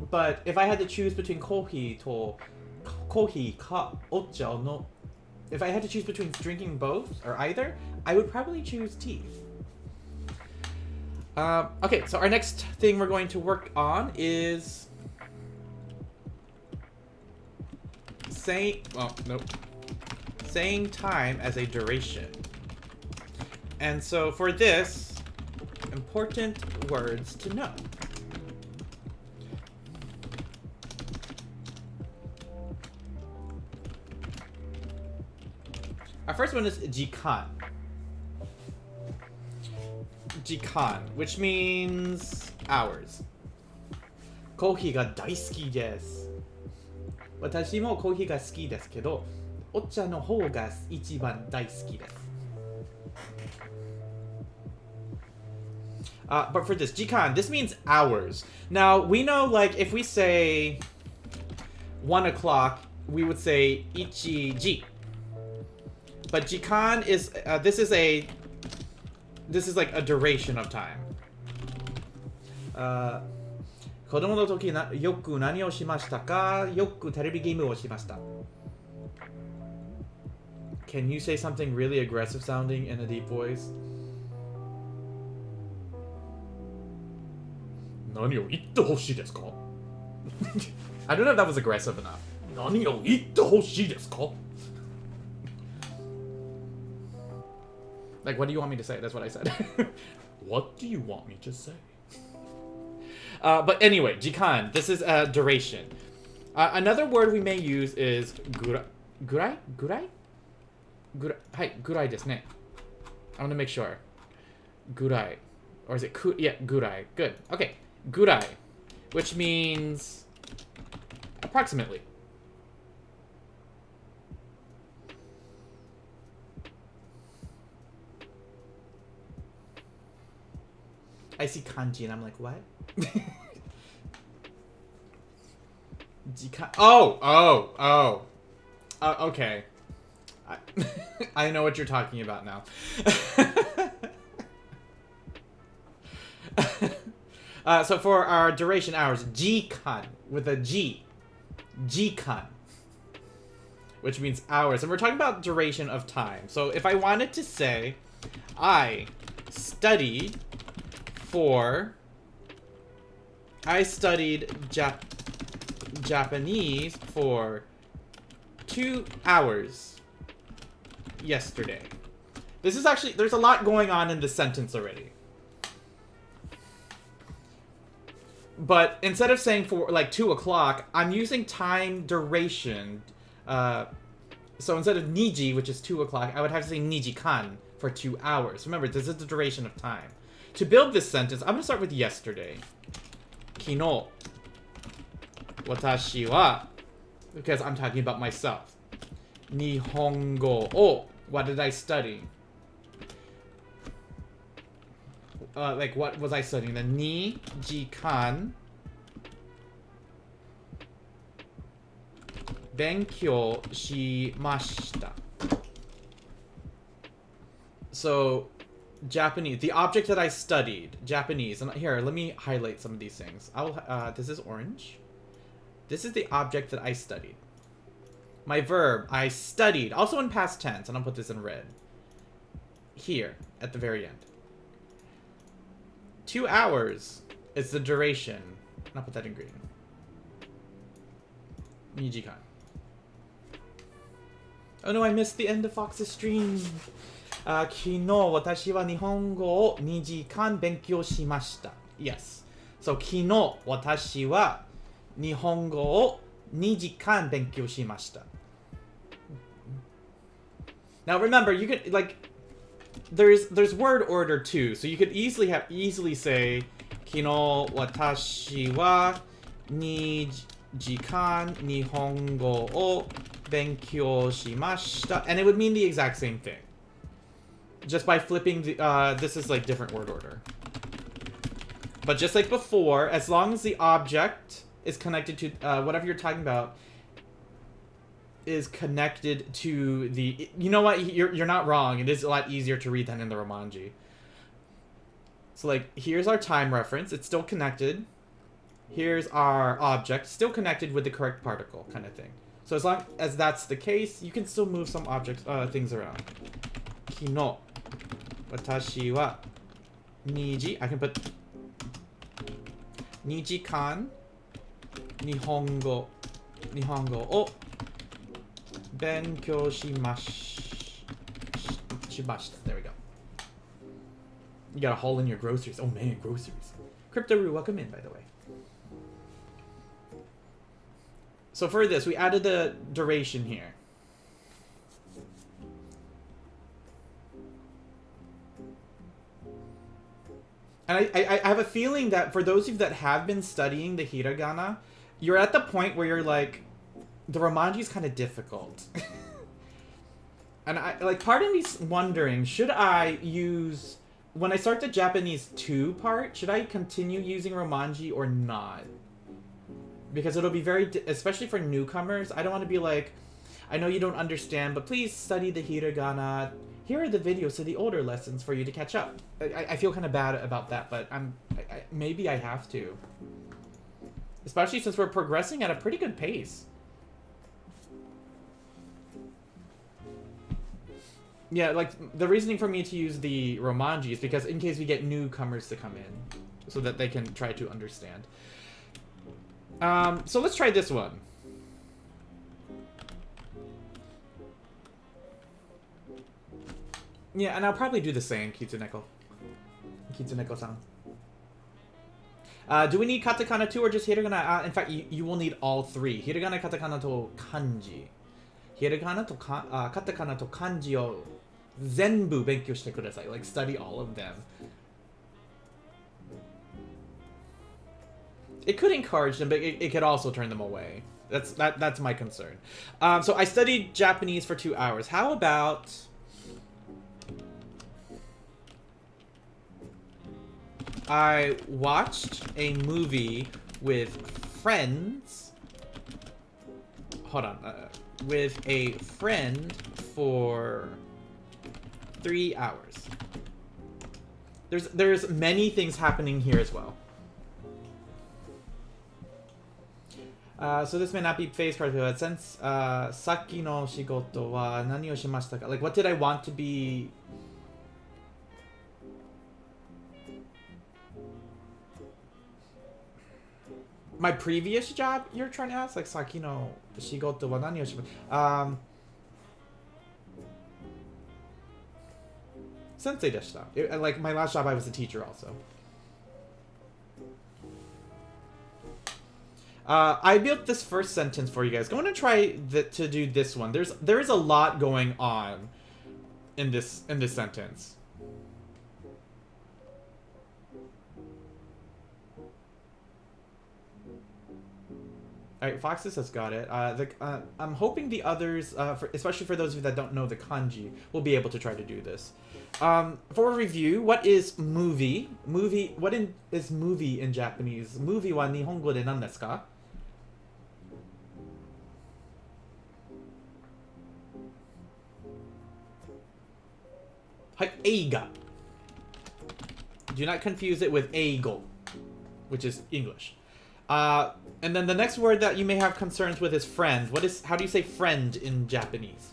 But if I had to choose between coffee ka ocha no, if I had to choose between drinking both or either, I would probably choose tea. Okay, so our next thing we're going to work on is saying time as a duration. And so for this, important words to know. Our first one is jikan. Jikan, which means hours. Coffee ga daisuki desu. Watashi mo coffee ga suki desu kedo, ocha no hou ga ichiban daisuki desu. But for this, jikan, this means hours. Now, we know, like, if we say 1 o'clock, we would say ichiji. But jikan is, this is like a duration of time. 子供の時よく何をしましたか? よくテレビゲームをしました. Can you say something really aggressive sounding in a deep voice? 何を言ってほしいですか? I don't know if that was aggressive enough. 何を言ってほしいですか? Like, what do you want me to say? That's what I said. What do you want me to say? But anyway, jikan. This is duration. Another word we may use is gurai? Gurai? Hi, gurai desu ne. I want to make sure. Gurai. Or is it yeah, gurai. Good. Okay. Gurai. Which means approximately. I see kanji and I'm like, what? Okay. I know what you're talking about now. So for our duration hours, jikan with a G. Jikan. Which means hours. And we're talking about duration of time. So if I wanted to say, I studied Japanese for 2 hours yesterday. This is actually, there's a lot going on in this sentence already. But instead of saying for like 2 o'clock, I'm using time duration. So instead of niji, which is 2 o'clock, I would have to say nijikan for 2 hours. Remember, this is the duration of time. To build this sentence, I'm going to start with yesterday. Kino. Watashi wa. Because I'm talking about myself. Nihongo o. What did I study? Like, what was I studying? The ni jikan benkyou shimashita. So, Japanese, the object that I studied, Japanese. And here, let me highlight some of these things. This is orange. This is the object that I studied. My verb, I studied, also in past tense, and I'll put this in red. Here, at the very end. 2 hours is the duration. And I'll put that in green. Nijikan. Oh no, I missed the end of Fox's stream. 昨日私は日本語を2時間勉強しました。Yes. So 昨日私は日本語を2時間勉強しました。Now remember, you could like there's word order too, so you could easily say 昨日私は2時間日本語を勉強しました and it would mean the exact same thing. Just by flipping the this is like different word order. But just like before, as long as the object is connected to whatever you're talking about is connected to the, you know what, you're not wrong. It is a lot easier to read than in the Romanji. So like here's our time reference, it's still connected. Here's our object, still connected with the correct particle kind of thing. So as long as that's the case, you can still move some objects things around. 昨日私はI can put 2時間日本語を勉強しました. There we go. You got a haul in your groceries. Oh man, groceries. Crypto-Roo, welcome in, by the way. So for this, we added the duration here. And I have a feeling that for those of you that have been studying the hiragana, you're at the point where you're like, the Romanji is kind of difficult. And part of me's wondering, should I use, when I start the Japanese 2 part, should I continue using Romanji or not? Because it'll be very, especially for newcomers, I don't want to be like, I know you don't understand, but please study the hiragana. Here are the videos to the older lessons for you to catch up. I feel kind of bad about that, but maybe I have to. Especially since we're progressing at a pretty good pace. Yeah, like, the reasoning for me to use the Romanji is because in case we get newcomers to come in, so that they can try to understand. So let's try this one. Yeah, and I'll probably do the same, Kitsuneko. Kitsuneko-san. Do we need katakana too, or just hiragana? In fact, you will need all 3. Hiragana, katakana, to kanji. Hiragana to katakana to kanji o zenbu benkyou shite kudasai. Like, study all of them. It could encourage them, but it could also turn them away. That's my concern. So I studied Japanese for 2 hours. How about I watched a movie with friends. Hold on. With a friend for 3 hours. There's many things happening here as well. So this may not be phase part, but since saki no shigoto wa nani o shimashita ka? Like, what did I want to be? My previous job, you're trying to ask? Like, saki no shigoto wa nani o shimashita? Sensei deshita. Like, my last job, I was a teacher also. I built this first sentence for you guys. Go on and try to do this one. There is a lot going on in this sentence. Alright, Foxes has got it. I'm hoping the others, especially for those of you that don't know the kanji, will be able to try to do this. For review, what is movie? What is movie in Japanese? Movie wa nihongo de nan desu ka? Hai, eiga. Do not confuse it with eigo, which is English. And then the next word that you may have concerns with is friend. How do you say friend in Japanese?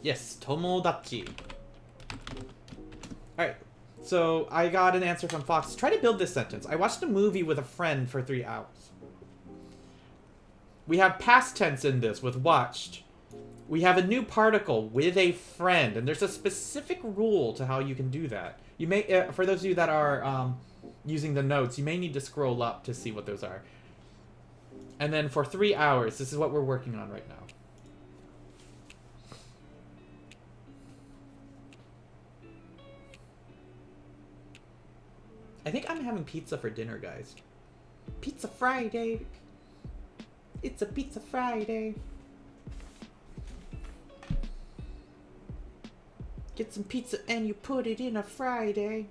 Yes, tomodachi. So I got an answer from Fox. Try to build this sentence. I watched a movie with a friend for 3 hours. We have past tense in this with watched. We have a new particle with a friend, and there's a specific rule to how you can do that. You may, for those of you that are using the notes, you may need to scroll up to see what those are. And then for 3 hours, this is what we're working on right now. I think I'm having pizza for dinner, guys. Pizza Friday. It's a Pizza Friday. Get some pizza and you put it in a Friday.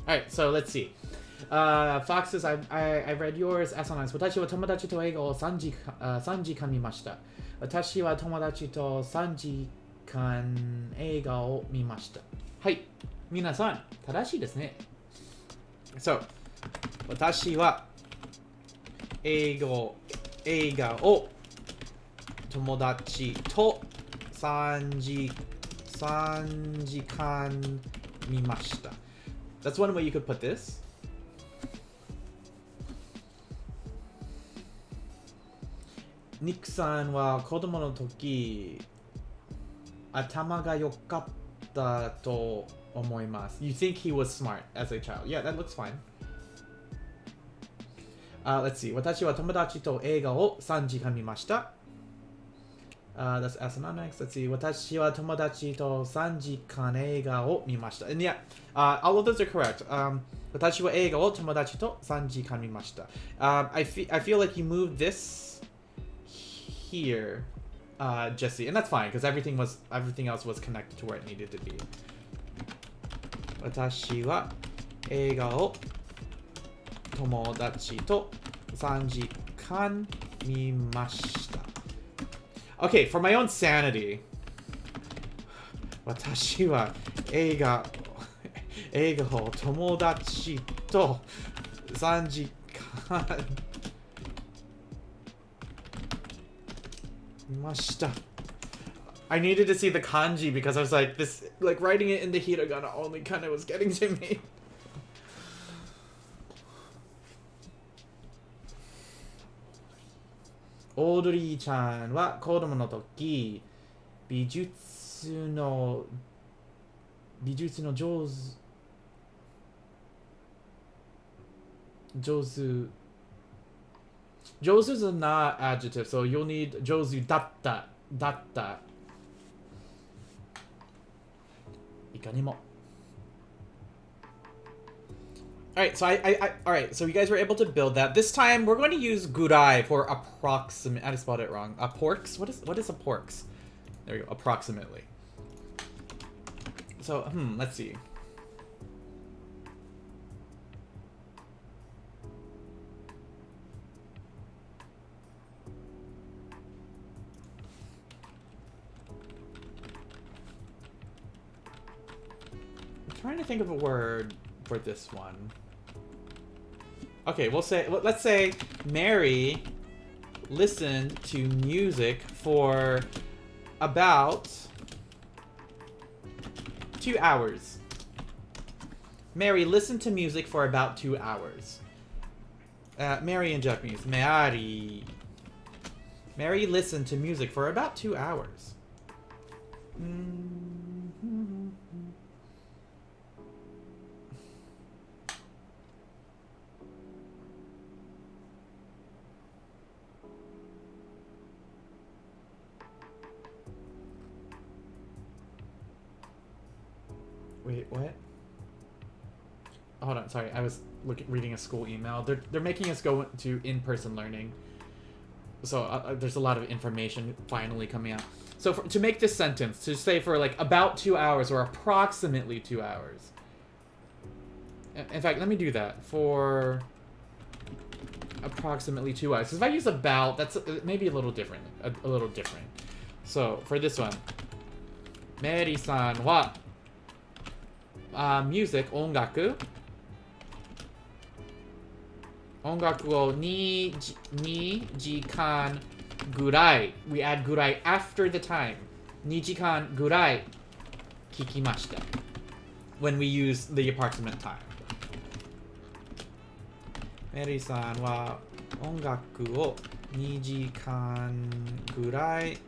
Alright, so let's see. Fox says, I read yours. Asana says, 私は友達と映画を3時間見ました。私は友達と3時間映画を見ました。はい。皆さん、正しいですね。So, 私は映画を友達と3時間見ました。That's one way you could put this. Nick さんは子供の時頭が良かったと思います。You think he was smart as a child? Yeah, that looks fine. Let's see. 私は友達と映画を3時間見ました。That's Asana next. Let's see. 私は友達と3時間映画を見ました。And yeah, all of those are correct. 私は映画を友達と3時間見ました。I feel like you moved this here, Jesse, and that's fine because everything else was connected to where it needed to be. 私は映画を友達と3時間見ました。Okay, for my own sanity. 私は映画を友達と3時間見ました。I needed to see the kanji because I was like, this, like writing it in the hiragana only kind of was getting to me.オードリーちゃんは子供の時美術の上手 is not adjective, so you'll need 上手だったいかにも。Alright, so alright, so you guys were able to build that. This time we're going to use gurai for approximate. I just spelled it wrong. Porks? What is a porks? There we go, approximately. So, let's see. I'm trying to think of a word for this one. Okay, let's say Mary listened to music for about 2 hours. Mary listened to music for about 2 hours. Mary in Japanese. Mary listened to music for about 2 hours. Wait, what? hold on, sorry. I was reading a school email. They're making us go to in-person learning. So there's a lot of information finally coming out. So to make this sentence, to say for like about 2 hours or approximately 2 hours. In fact, let me do that. For approximately 2 hours. Because if I use about, that's maybe a little different. A little different. So for this one. Meri-san wa music, 音楽 音楽を2時間ぐらい we add ぐらい after the time 2時間ぐらい聞きました when we use the approximate time メリーさんは音楽を2時間ぐらい聞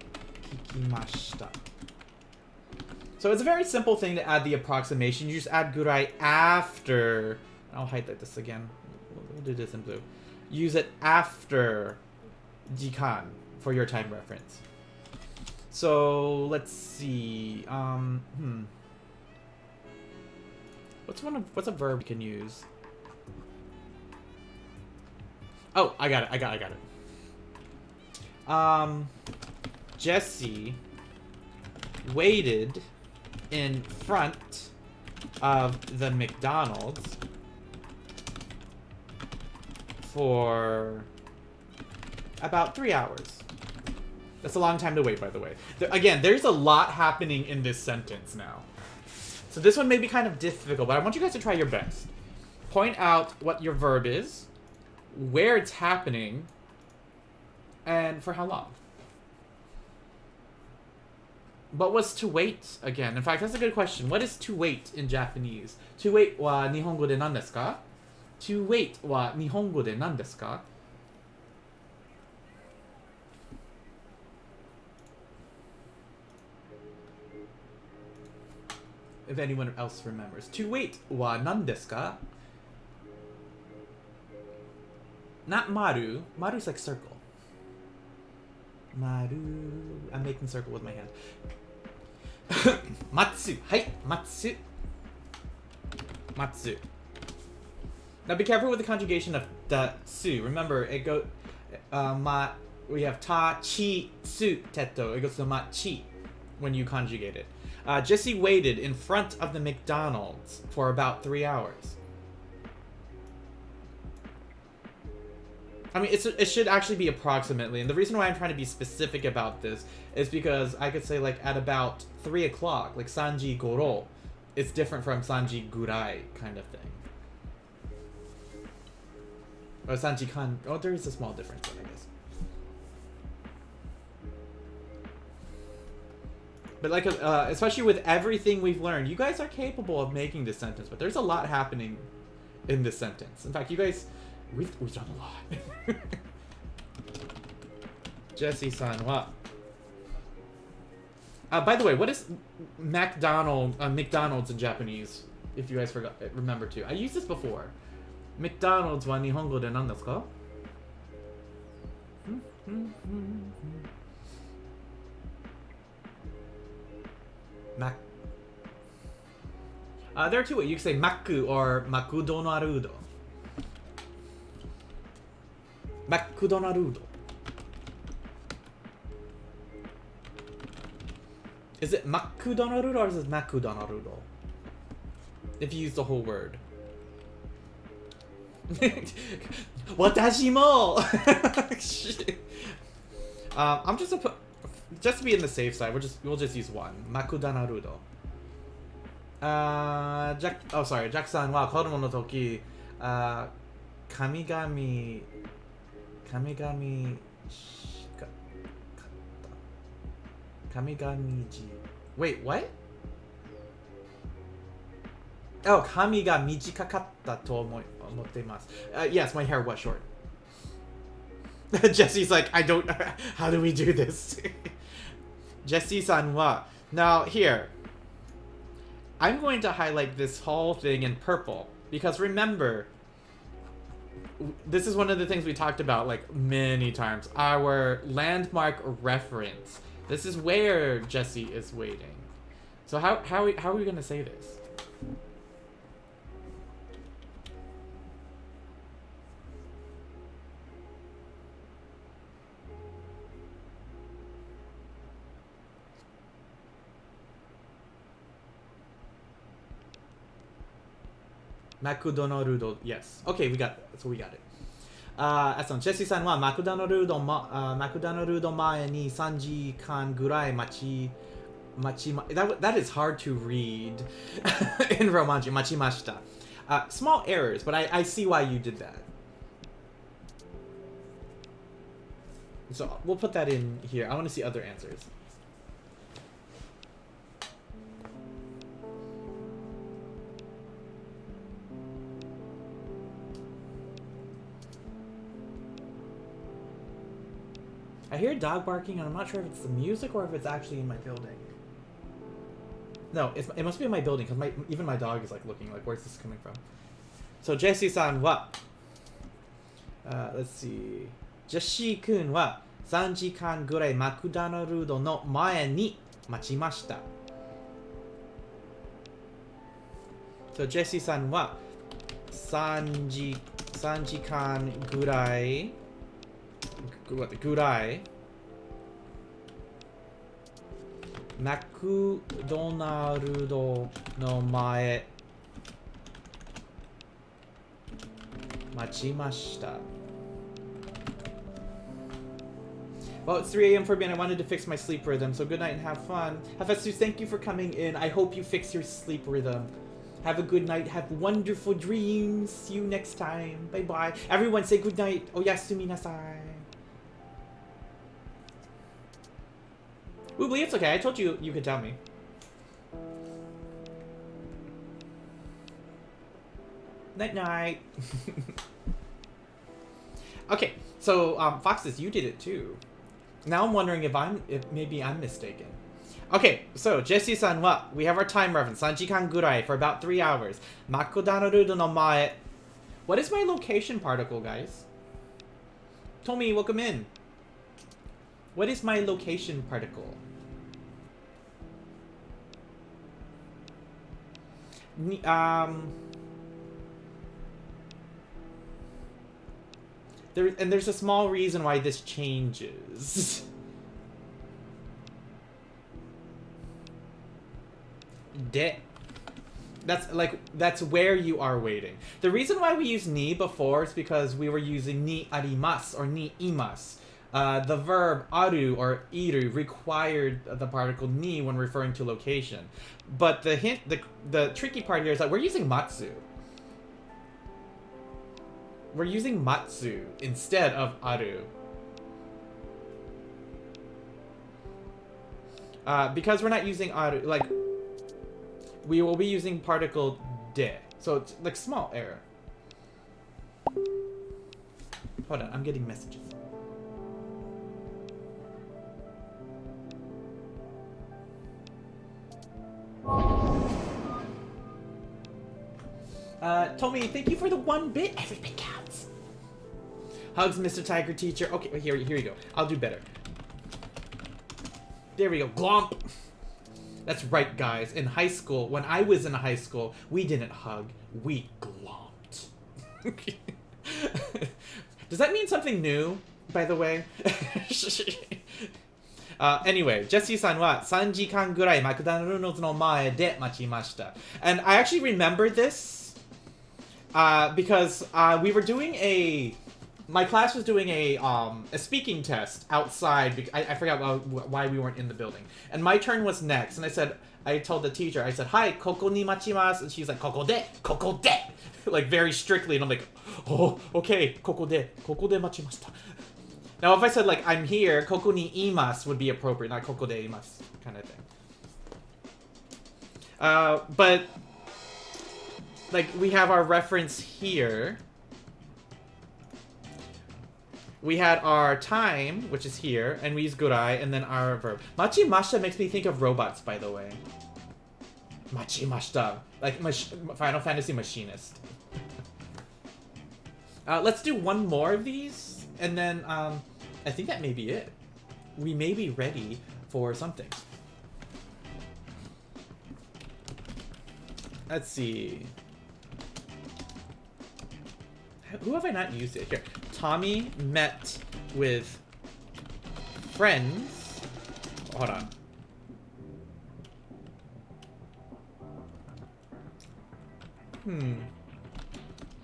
きました So it's a very simple thing to add the approximation. You just add ぐらい after. I'll highlight this again. We'll do this in blue. Use it after jikan for your time reference. So let's see. What's a verb we can use? Oh, I got it. Jesse waited in front of the McDonald's for about 3 hours. That's a long time to wait, by the way. Again, there's a lot happening in this sentence now. So this one may be kind of difficult, but I want you guys to try your best. Point out what your verb is, where it's happening, and for how long. What was to wait again? In fact, that's a good question. What is to wait in Japanese? To wait は日本語で何ですか? To wait は日本語で何ですか? If anyone else remembers. To wait は何ですか? Not maru. Maru is like circle. Maru. I'm making circle with my hand. Matsu. Hai, matsu. Matsu. Now be careful with the conjugation of the su. Remember, it goes we have ta, chi, su, tetto. It goes to ma, chi when you conjugate it. Jesse waited in front of the McDonald's for about 3 hours. I mean, it should actually be approximately, and the reason why I'm trying to be specific about this is because I could say, like, at about 3 o'clock, like, sanji goro. It's different from sanji gurai kind of thing. Or sanji kan. Oh, there is a small difference, I guess. But, like, especially with everything we've learned, you guys are capable of making this sentence, but there's a lot happening in this sentence. In fact, you guys... We've done a lot. Jesse-san wa. By the way, what is McDonald's in Japanese? If you guys remember to. I used this before. McDonald's wa nihongo de nan desu ka? There are two ways. You can say Maku or Makudonarudo. McDonald's. Is it McDonald's or is it McDonald's? If you use the whole word. Watashi mo! I'm just to be in the safe side, we'll just use one. McDonald's. Sorry, Jack-san wa kodomo no toki kamigami Kamigami-ji. Wait, what? Oh, kami ga mijikakatta to omottemasu. Yes, my hair was short. Jesse's like, I don't... How do we do this? Jesse-san wa. Now, here. I'm going to highlight this whole thing in purple. Because remember... This is one of the things we talked about like many times. Our landmark reference. This is where Jesse is waiting. So how are we gonna say this? Makudono yes. Okay, we got it. So we got it. ジェシーさんはマクドナルド前に3時間ぐらいthat is hard to read in Romanji. Machimashita. Small errors, but I see why you did that. So we'll put that in here. I want to see other answers. I hear a dog barking, and I'm not sure if it's the music or if it's actually in my building. No, it must be in my building, because even my dog is like looking like, where's this coming from? So, Jesse-san wa... let's see... Jeshi-kun wa 3時間ぐらいマクドナルドの前に待ちました。So, Jesse-san wa 3時間ぐらいマクドナルドの前待ちました。Well, it's 3 a.m. for me and I wanted to fix my sleep rhythm, so good night and have fun. Hafetsu, thank you for coming in. I hope you fix your sleep rhythm. Have a good night. Have wonderful dreams. See you next time. Bye-bye. Everyone say good night. Oyasumi nasai. Oobly, it's okay. I told you you could tell me. Night-night. Okay, so, Foxes, you did it too. Now I'm wondering if maybe I'm mistaken. Okay, so, Jesse-san wa, we have our time reference. 3時間ぐらい for about 3 hours. Makudonarudo no mae. What is my location particle, guys? Tomi, welcome in. What is my location particle? There's a small reason why this changes. That's where you are waiting. The reason why we used ni before is because we were using ni arimasu or ni imasu. The verb aru or iru required the particle ni when referring to location. But the tricky part here is that we're using matsu. We're using matsu instead of aru. Because we're not using aru, like, we will be using particle de. So it's like small error. Hold on, I'm getting messages. Tomi, thank you for the 1 bit. Every bit counts. Hugs, Mr. Tiger Teacher. Okay, here you go. I'll do better. There we go. Glomp. That's right, guys. In high school, when I was in high school, we didn't hug. We glomped. Does that mean something new, by the way? Anyway, Jesse-san wa 3時間ぐらいマクドナルドの前で待ちました. And I actually remember this because we were doing my class was doing a speaking test outside. I forgot why we weren't in the building. And my turn was next. And I told the teacher, I said, "Hi, koko ni machimasu." And she's like, "Koko de, koko de." Like very strictly. And I'm like, "Oh, okay, koko de machimashita." Now, if I said, like, "I'm here," koko ni imasu would be appropriate, not koko de imasu kind of thing. But, like, we have our reference here. We had our time, which is here, and we use gurai, and then our verb. Machimashita makes me think of robots, by the way. Machimashita. Like, Final Fantasy Machinist. Let's do 1 more of these. And then, I think that may be it. We may be ready for something. Let's see. Who have I not used it? Here. Tommy met with friends. Hold on.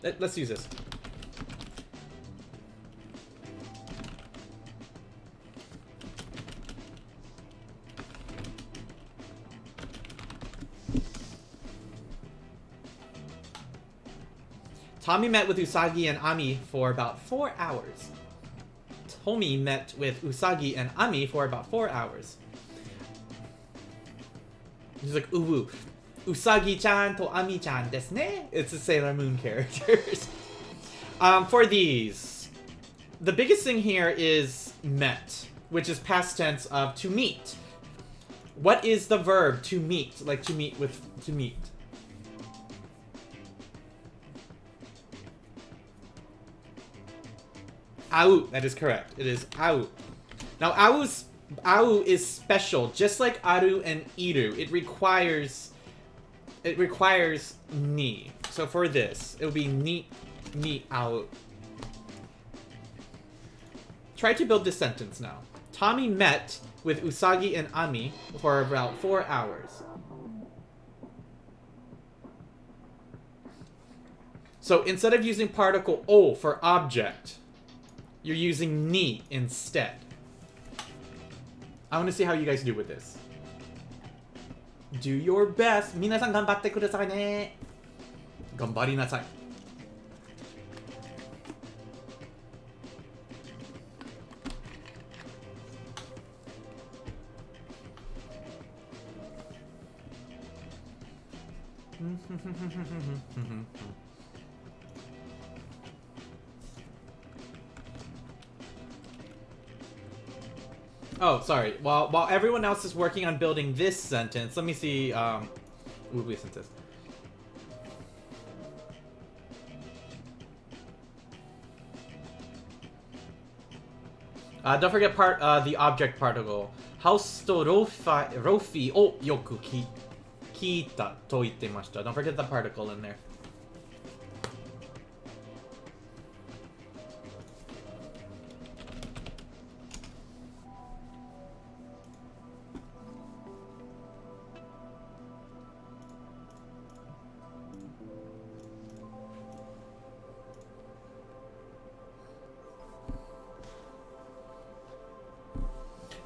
Let's use this. Tommy met with Usagi and Ami for about 4 hours. Tomi met with Usagi and Ami for about 4 hours. He's like, ooh, Usagi-chan to Ami-chan desu ne? It's the Sailor Moon characters. For these, the biggest thing here is met, which is past tense of to meet. What is the verb to meet? Like to meet with, to meet. Au, that is correct. It is au. Now, au is special, just like aru and iru. It requires ni. So for this, it will be ni au. Try to build this sentence now. Tommy met with Usagi and Ami for about 4 hours. So instead of using particle o for object, you're using ni instead. I want to see how you guys do with this. Do your best. 皆さん頑張ってくださいね。頑張りなさい。Oh, sorry. While everyone else is working on building this sentence, let me see. Ubi sentence. Don't forget the object particle. House to rofi o yoku kita to itemashita. Don't forget the particle in there.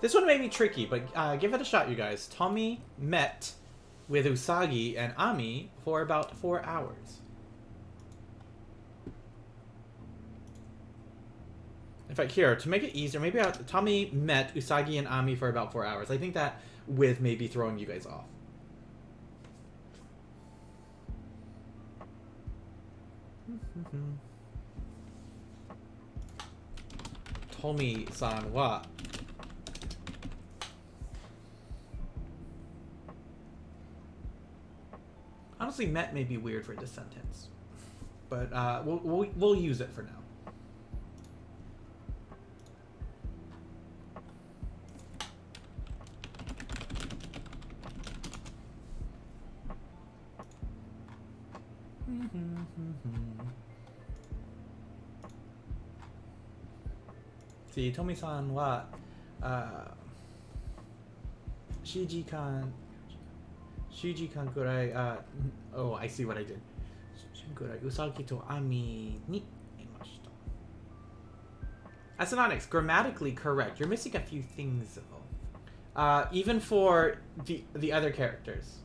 This one may be tricky, but give it a shot, you guys. Tommy met with Usagi and Ami for about 4 hours. In fact, here, to make it easier, maybe Tommy met Usagi and Ami for about 4 hours. I think that with may be throwing you guys off. Tomi-san wa honestly, met may be weird for this sentence, but we'll use it for now. See, Tomi-san wa jikan kurai, oh, I see what I did. Kurai Usagi to Ami ni imashita. Asononics, grammatically correct. You're missing a few things though. Even for the other characters.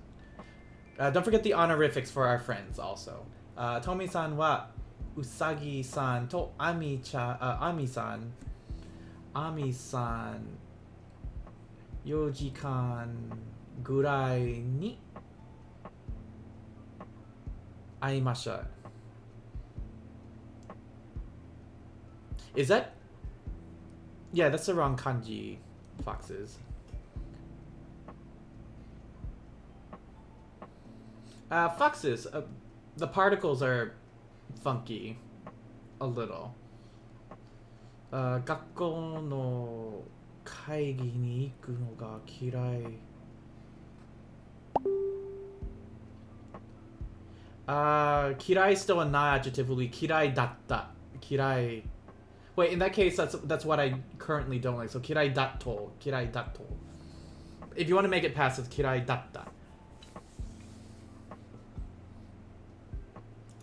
Don't forget the honorifics for our friends also. Tomi-san wa Usagi-san to Ami-san. Ami-san 4時間ぐらいに会いました。Is that? Yeah, that's the wrong kanji, Foxes. Foxes, the particles are funky a little. 学校の会議に行くのが嫌い。嫌い is still a non-adjective. Will be 嫌いだった。嫌い。Wait, in that case, that's what I currently don't like. So 嫌いだと。嫌いだと。If you want to make it passive, 嫌いだった。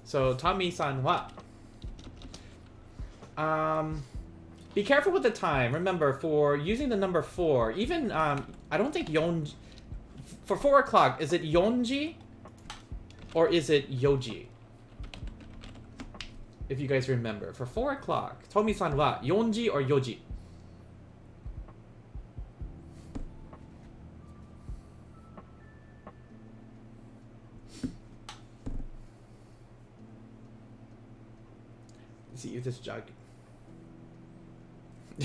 So Tommy-san wa. Be careful with the time. Remember, for using the number 4, even I don't think yon. For 4 o'clock, is it yonji or is it yoji? If you guys remember, for 4 o'clock, Tommy-san wa yonji or yoji? See if this jug.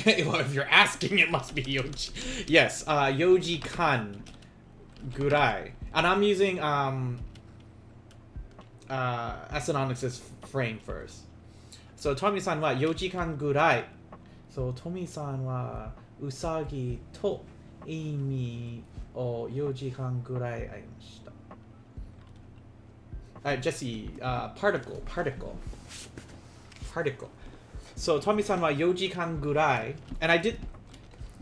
Well, if you're asking, it must be yoji. Yes, yoji kan gurai, and I'm using Asanonyx's frame first. So Tommy-san wa yoji kan gurai. So Tommy-san wa usagi to imi o yoji kan gurai aimashita. Jesse, particle. So Tommy-san wa yoji kan gurai, and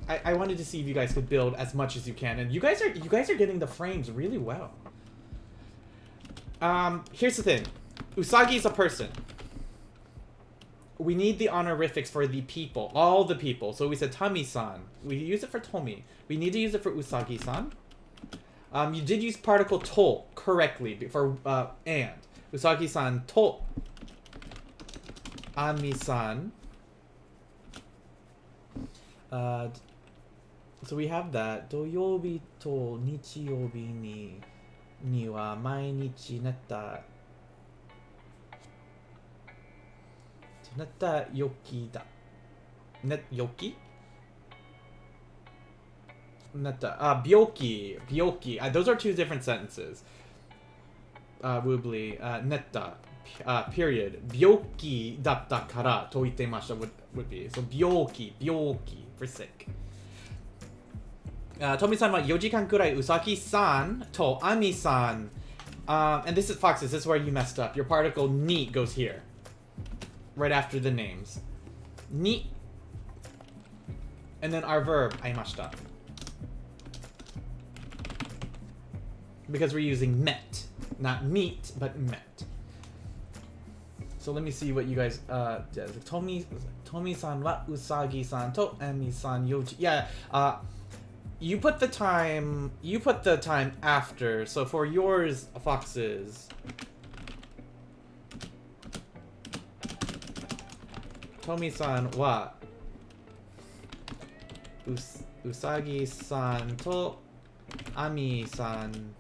I wanted to see if you guys could build as much as you can, and you guys are getting the frames really well. Here's the thing, Usagi is a person. We need the honorifics for the people, all the people. So we said Tommy-san. We use it for Tomi. We need to use it for Usagi-san. You did use particle to correctly for and Usagi-san to Ami-san. So we have that. Doyobi to Nichiyobi ni wa mainichi netta yoki da. Net yoki? Netta byoki. Those are two different sentences. Woobly. Netta. Period. Byoki datta kara to itemashita would be. So byoki for sick. Tomi-san wa yoji kan kurai Usagi-san to Ami-san. And this is Foxes, this is where you messed up. Your particle ni goes here. Right after the names. Ni. And then our verb, aimashita. Because we're using met. Not meet, but met. So let me see what you guys did. Tomi-san wa Usagi-san to Ami-san yoji. Yeah, you put the time after. So for yours, Foxes, Tomi-san wa Usagi-san to Ami-san.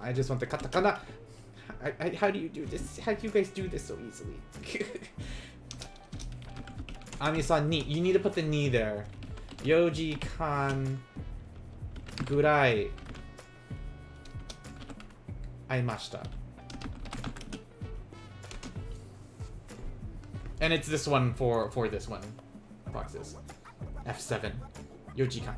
I just want the katakana. How do you do this? How do you guys do this so easily? Ami-san ni. You need to put the ni there. Yoji kan gurai aimashita. And it's this one for this one. Boxes. F7. Yoji kan.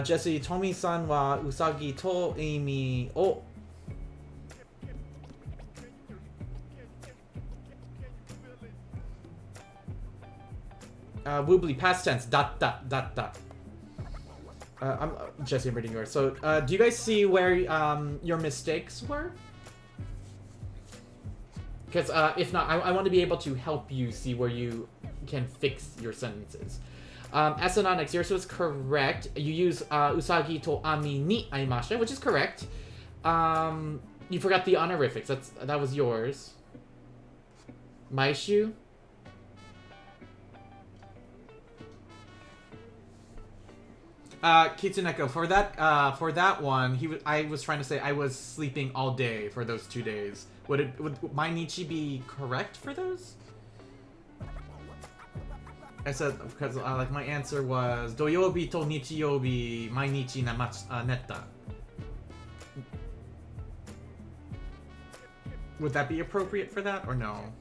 Jesse, Tomi-san wa Usagi to Amy o Woobly, past tense, datta. Jesse, I'm reading yours. So, do you guys see where your mistakes were? Because if not, I want to be able to help you see where you can fix your sentences. Asanonyx, yours was correct. You use Usagi to Ami ni aimashita, which is correct. You forgot the honorifics. That was yours. Maishu. Kitsuneko, for that one, I was trying to say I was sleeping all day for those 2 days. Would Mainichi be correct for those? I said, because like my answer was Doyobi to Nichiyobi Mainichi netta. Would that be appropriate for that or no?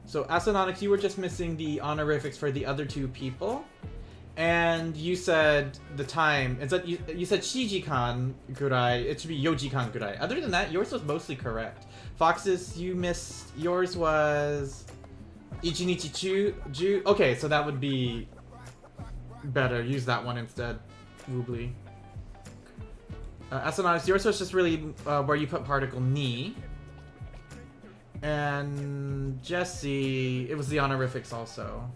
So Asanonyx, you were just missing the honorifics for the other two people. And you said the time. It's that you said shijikan gurai. It should be yojikan gurai. Other than that, yours was mostly correct. Foxes, you missed. Yours was ichinichi ju. Okay, so that would be better. Use that one instead. Woobly. Asanonis, yours was just really where you put particle ni. And Jesse, it was the honorifics also.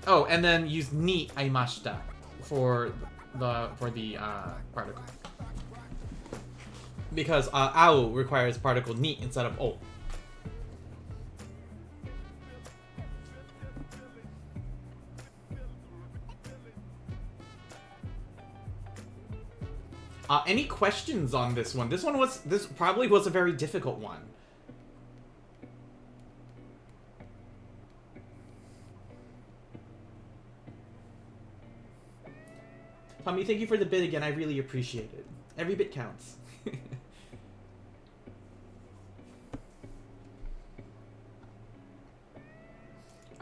Oh, and then use ni aimashita for the particle. Because au requires particle ni instead of o. Any questions on this one? This probably was a very difficult one. Tommy, thank you for the bit again. I really appreciate it. Every bit counts.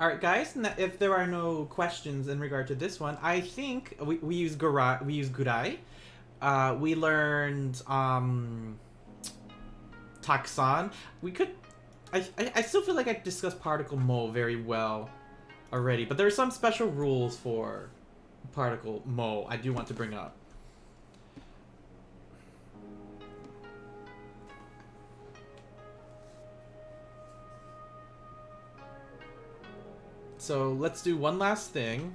Alright, guys, if there are no questions in regard to this one, I think we use gurai. We learned Takusan. We could... I still feel like I discussed particle mo very well already, but there are some special rules for particle mo I do want to bring up. So let's do one last thing.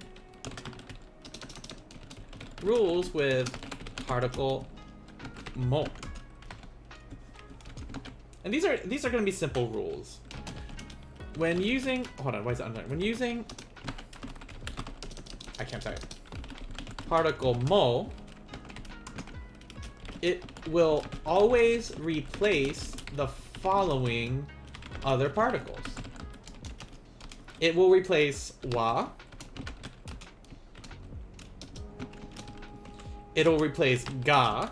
Rules with particle mo. And these are going to be simple rules. When using, hold on, why is it underlined? When using, I can't type. Particle mo, it will always replace the following other particles. It will replace wa. It'll replace ga.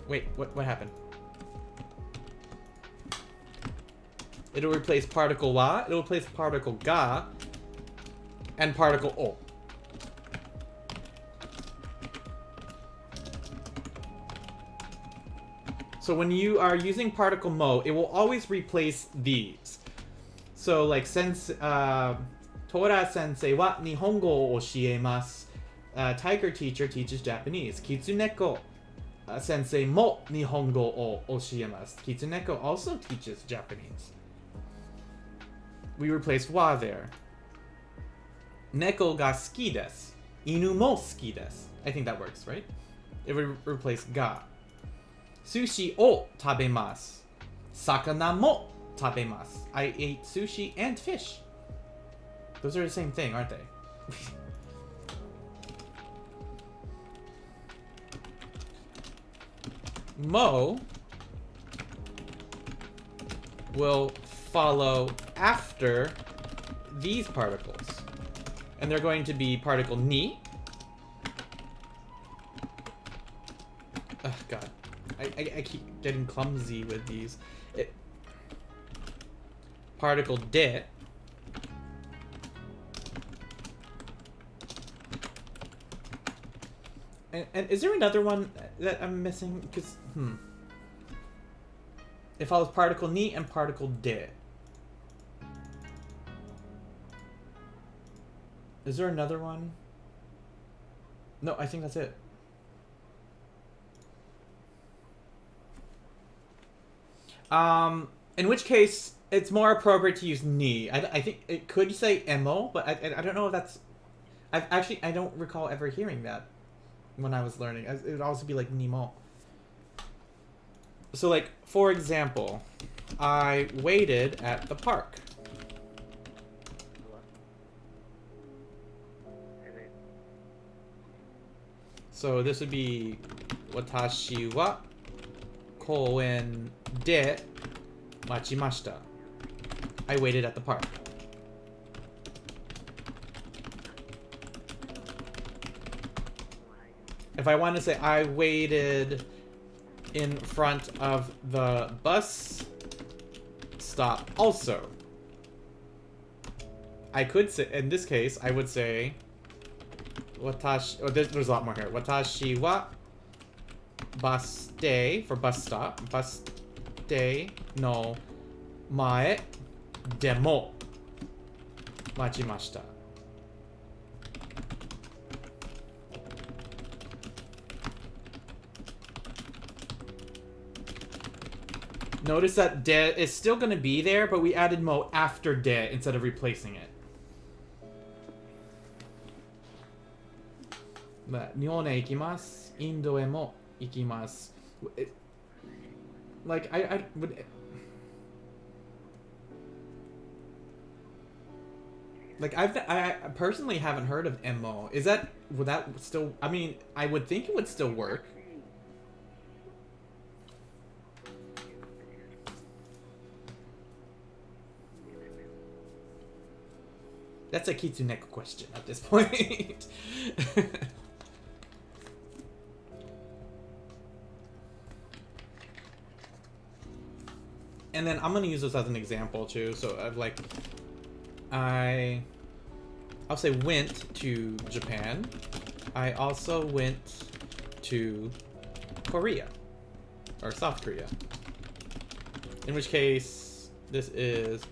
Wait, what happened? It'll replace particle wa, it'll replace particle ga, and particle o. So when you are using particle mo, it will always replace these. So like Tora Sensei wa Nihongo o oshiemasu. Tiger teacher teaches Japanese. Kitsuneko Sensei mo Nihongo o oshiemasu. Kitsuneko also teaches Japanese. We replaced wa there. Neko ga suki desu. Inu mo suki desu. I think that works, right? It would replace ga. Sushi o tabemasu. Sakana mo tabemasu. I ate sushi and fish. Those are the same thing, aren't they? Mo will follow after these particles. And they're going to be particle ni. Oh, God. I keep getting clumsy with these. Particle de. And is there another one that I'm missing? Because, it follows particle ni and particle de. Is there another one? No, I think that's it. In which case, it's more appropriate to use ni. I think it could say mo, but I don't know if that's... I don't recall ever hearing that when I was learning. It would also be like ni mo. So like, for example, I waited at the park. So this would be watashi wa koen de machimashita. I waited at the park. If I want to say I waited in front of the bus stop also. I could say, in this case, I would say, watashi, oh, there's a lot more here. Watashi wa baste, for bus stop, baste no mae demo machimashita. Notice that de is still going to be there, but we added mo after de instead of replacing it. But Nihon e ikimasu, Indo e mo ikimasu. Like, I would... Like, I personally haven't heard of MO. Is that... Would that still... I mean, I would think it would still work. That's a Kitsuneko question at this point. And then I'm going to use this as an example too. So I've like... I'll say went to Japan. I also went to Korea. Or South Korea. In which case, this is...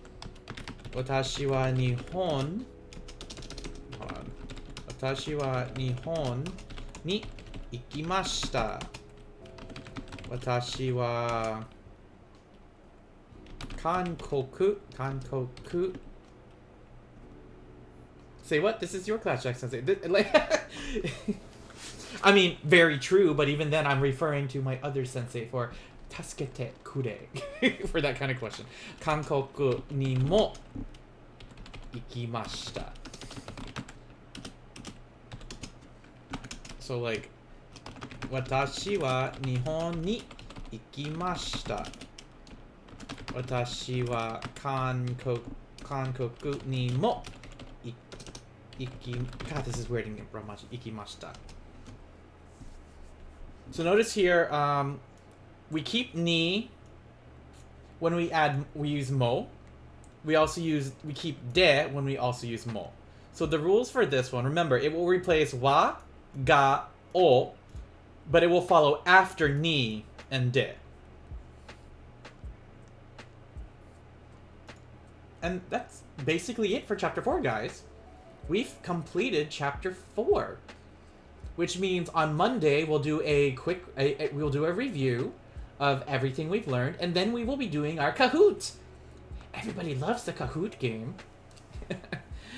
Watashi wa Nihon... Hold on. Watashi wa Nihon ni ikimashita. Watashi wa... Kankoku. Say what? This is your class, Jack Sensei. I mean, very true, but even then I'm referring to my other sensei for tasukete kure for that kind of question. Kankoku ni mo ikimashita. So like, watashi wa Nihon ni ikimashita. Watashi wa Kankoku ni mo God, this is weird in ikimashita. So notice here, we keep ni when we use mo. We keep de when we also use mo. So the rules for this one, remember, it will replace wa, ga, o, but it will follow after ni and de. And that's basically it for chapter 4, guys. We've completed chapter 4, which means on Monday we'll do a we'll do a review of everything we've learned, and then we will be doing our Kahoot. Everybody loves the Kahoot game.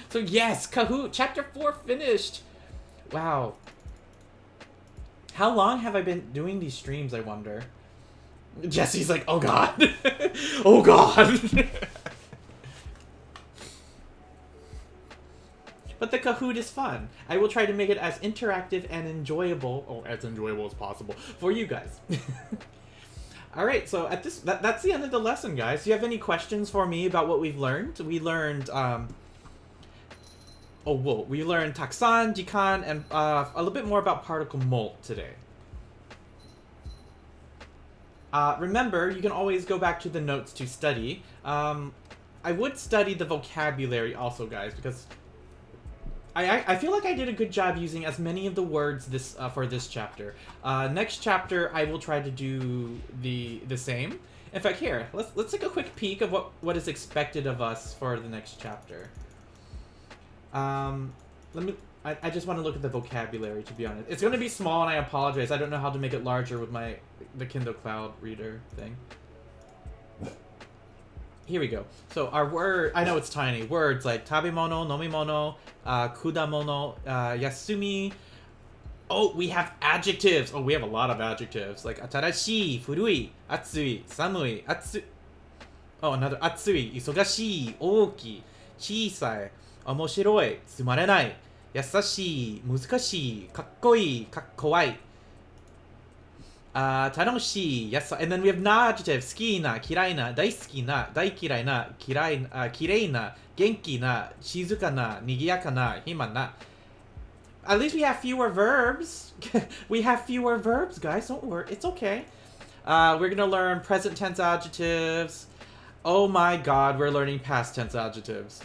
So yes, Kahoot, chapter 4 finished. Wow. How long have I been doing these streams, I wonder? Jesse's like, oh god. Oh god. But the Kahoot is fun. I will try to make it as interactive and enjoyable, or as enjoyable as possible, for you guys. Alright, so at that's the end of the lesson, guys. Do you have any questions for me about what we've learned? We learned, we learned Takusan, jikan, and a little bit more about particle molt today. Remember, you can always go back to the notes to study. I would study the vocabulary also, guys, because I feel like I did a good job using as many of the words for this chapter. Next chapter, I will try to do the same. In fact, here, let's take a quick peek of what is expected of us for the next chapter. I just want to look at the vocabulary, to be honest. It's going to be small, and I apologize. I don't know how to make it larger with the Kindle Cloud Reader thing. Here we go. So our word, I know it's tiny. Words like tabemono, nomimono, kudamono, yasumi. Oh, we have adjectives. Oh, we have a lot of adjectives. Like atarashii, furui, atsui, samui, Oh, another atsui, isogashii, ookii, chisai, omoshiroi, tsumarenai, yasashii, muzukashii, kakkoi, kakkowai. Tanoshii, yes, and then we have na adjectives: ski na, kirai na, daisuki na, daikirai na, kirei na, genki na, shizuka na, nigiyaka na, hima na. At least we have fewer verbs. We have fewer verbs, guys. Don't worry, it's okay. We're gonna learn present tense adjectives. Oh my god, we're learning past tense adjectives.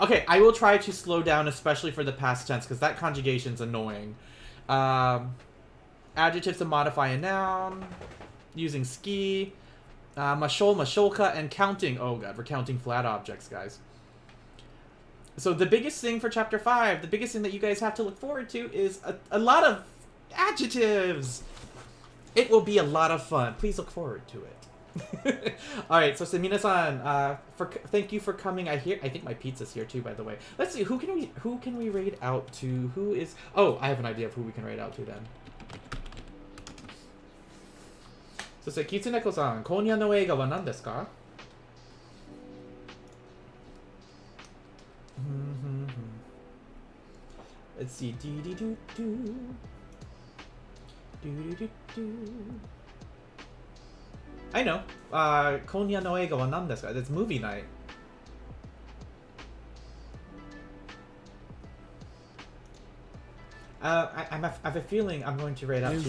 Okay, I will try to slow down, especially for the past tense, because that conjugation's annoying. Adjectives to modify a noun. Using ski. Mashol, masholka, and counting. Oh god, we're counting flat objects, guys. So the biggest thing for Chapter 5, the biggest thing that you guys have to look forward to is a lot of adjectives. It will be a lot of fun. Please look forward to it. Alright, so Semina-san, thank you for coming. I think my pizza's here too, by the way. Let's see, who can we raid out to? Who is... Oh, I have an idea of who we can raid out to then. So say, Kitsuneko-san, Konya no eiga wa nan desu ka? Let's see. I know. Konya no eiga wa nan desu ka? That's movie night. I have a feeling I'm going to raid out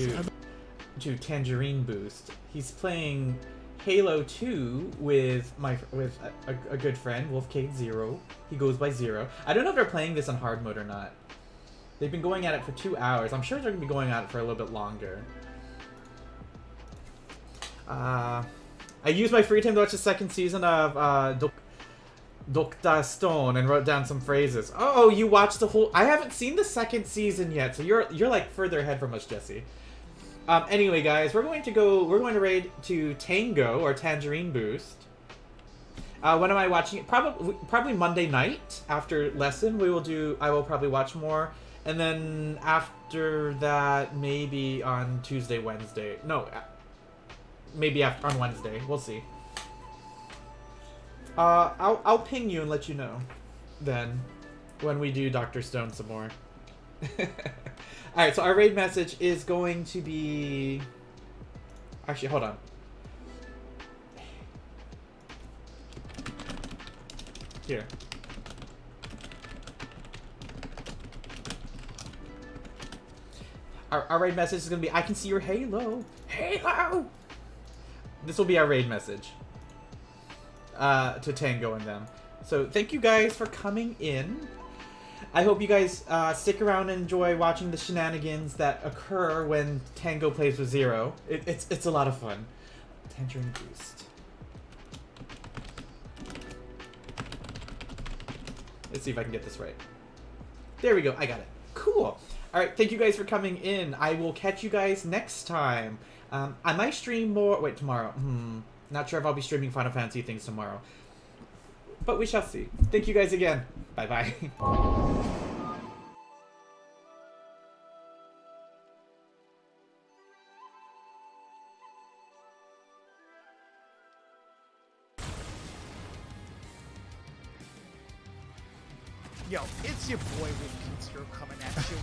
to Tangerine Boost. He's playing Halo 2 with a good friend, Wolfcade Zero. He goes by Zero. I don't know if they're playing this on hard mode or not. They've been going at it for 2 hours. I'm sure they're going to be going at it for a little bit longer. I used my free time to watch the second season of Dr. Stone and wrote down some phrases. Oh, you watched the whole... I haven't seen the second season yet, so you're like further ahead from us, Jesse. Anyway, guys, we're going to raid to Tango or Tangerine Boost. When am I watching it? Probably Monday night after lesson. I will probably watch more, and then after that, maybe on Tuesday, Wednesday. No, maybe on Wednesday. We'll see. I'll ping you and let you know then when we do Dr. Stone some more. Alright, so our raid message is going to be... Actually, hold on. Here. Our raid message is going to be, I can see your halo. Halo! This will be our raid message. To Tango and them. So, thank you guys for coming in. I hope you guys stick around and enjoy watching the shenanigans that occur when Tango plays with Zero. It's a lot of fun. Tangerine Boost. Let's see if I can get this right. There we go. I got it. Cool. Alright, thank you guys for coming in. I will catch you guys next time. I might stream more... Wait, tomorrow. Not sure if I'll be streaming Final Fantasy things tomorrow. But we shall see. Thank you guys again. Bye-bye. Yo, it's your boy Wolfcade Zero coming at you.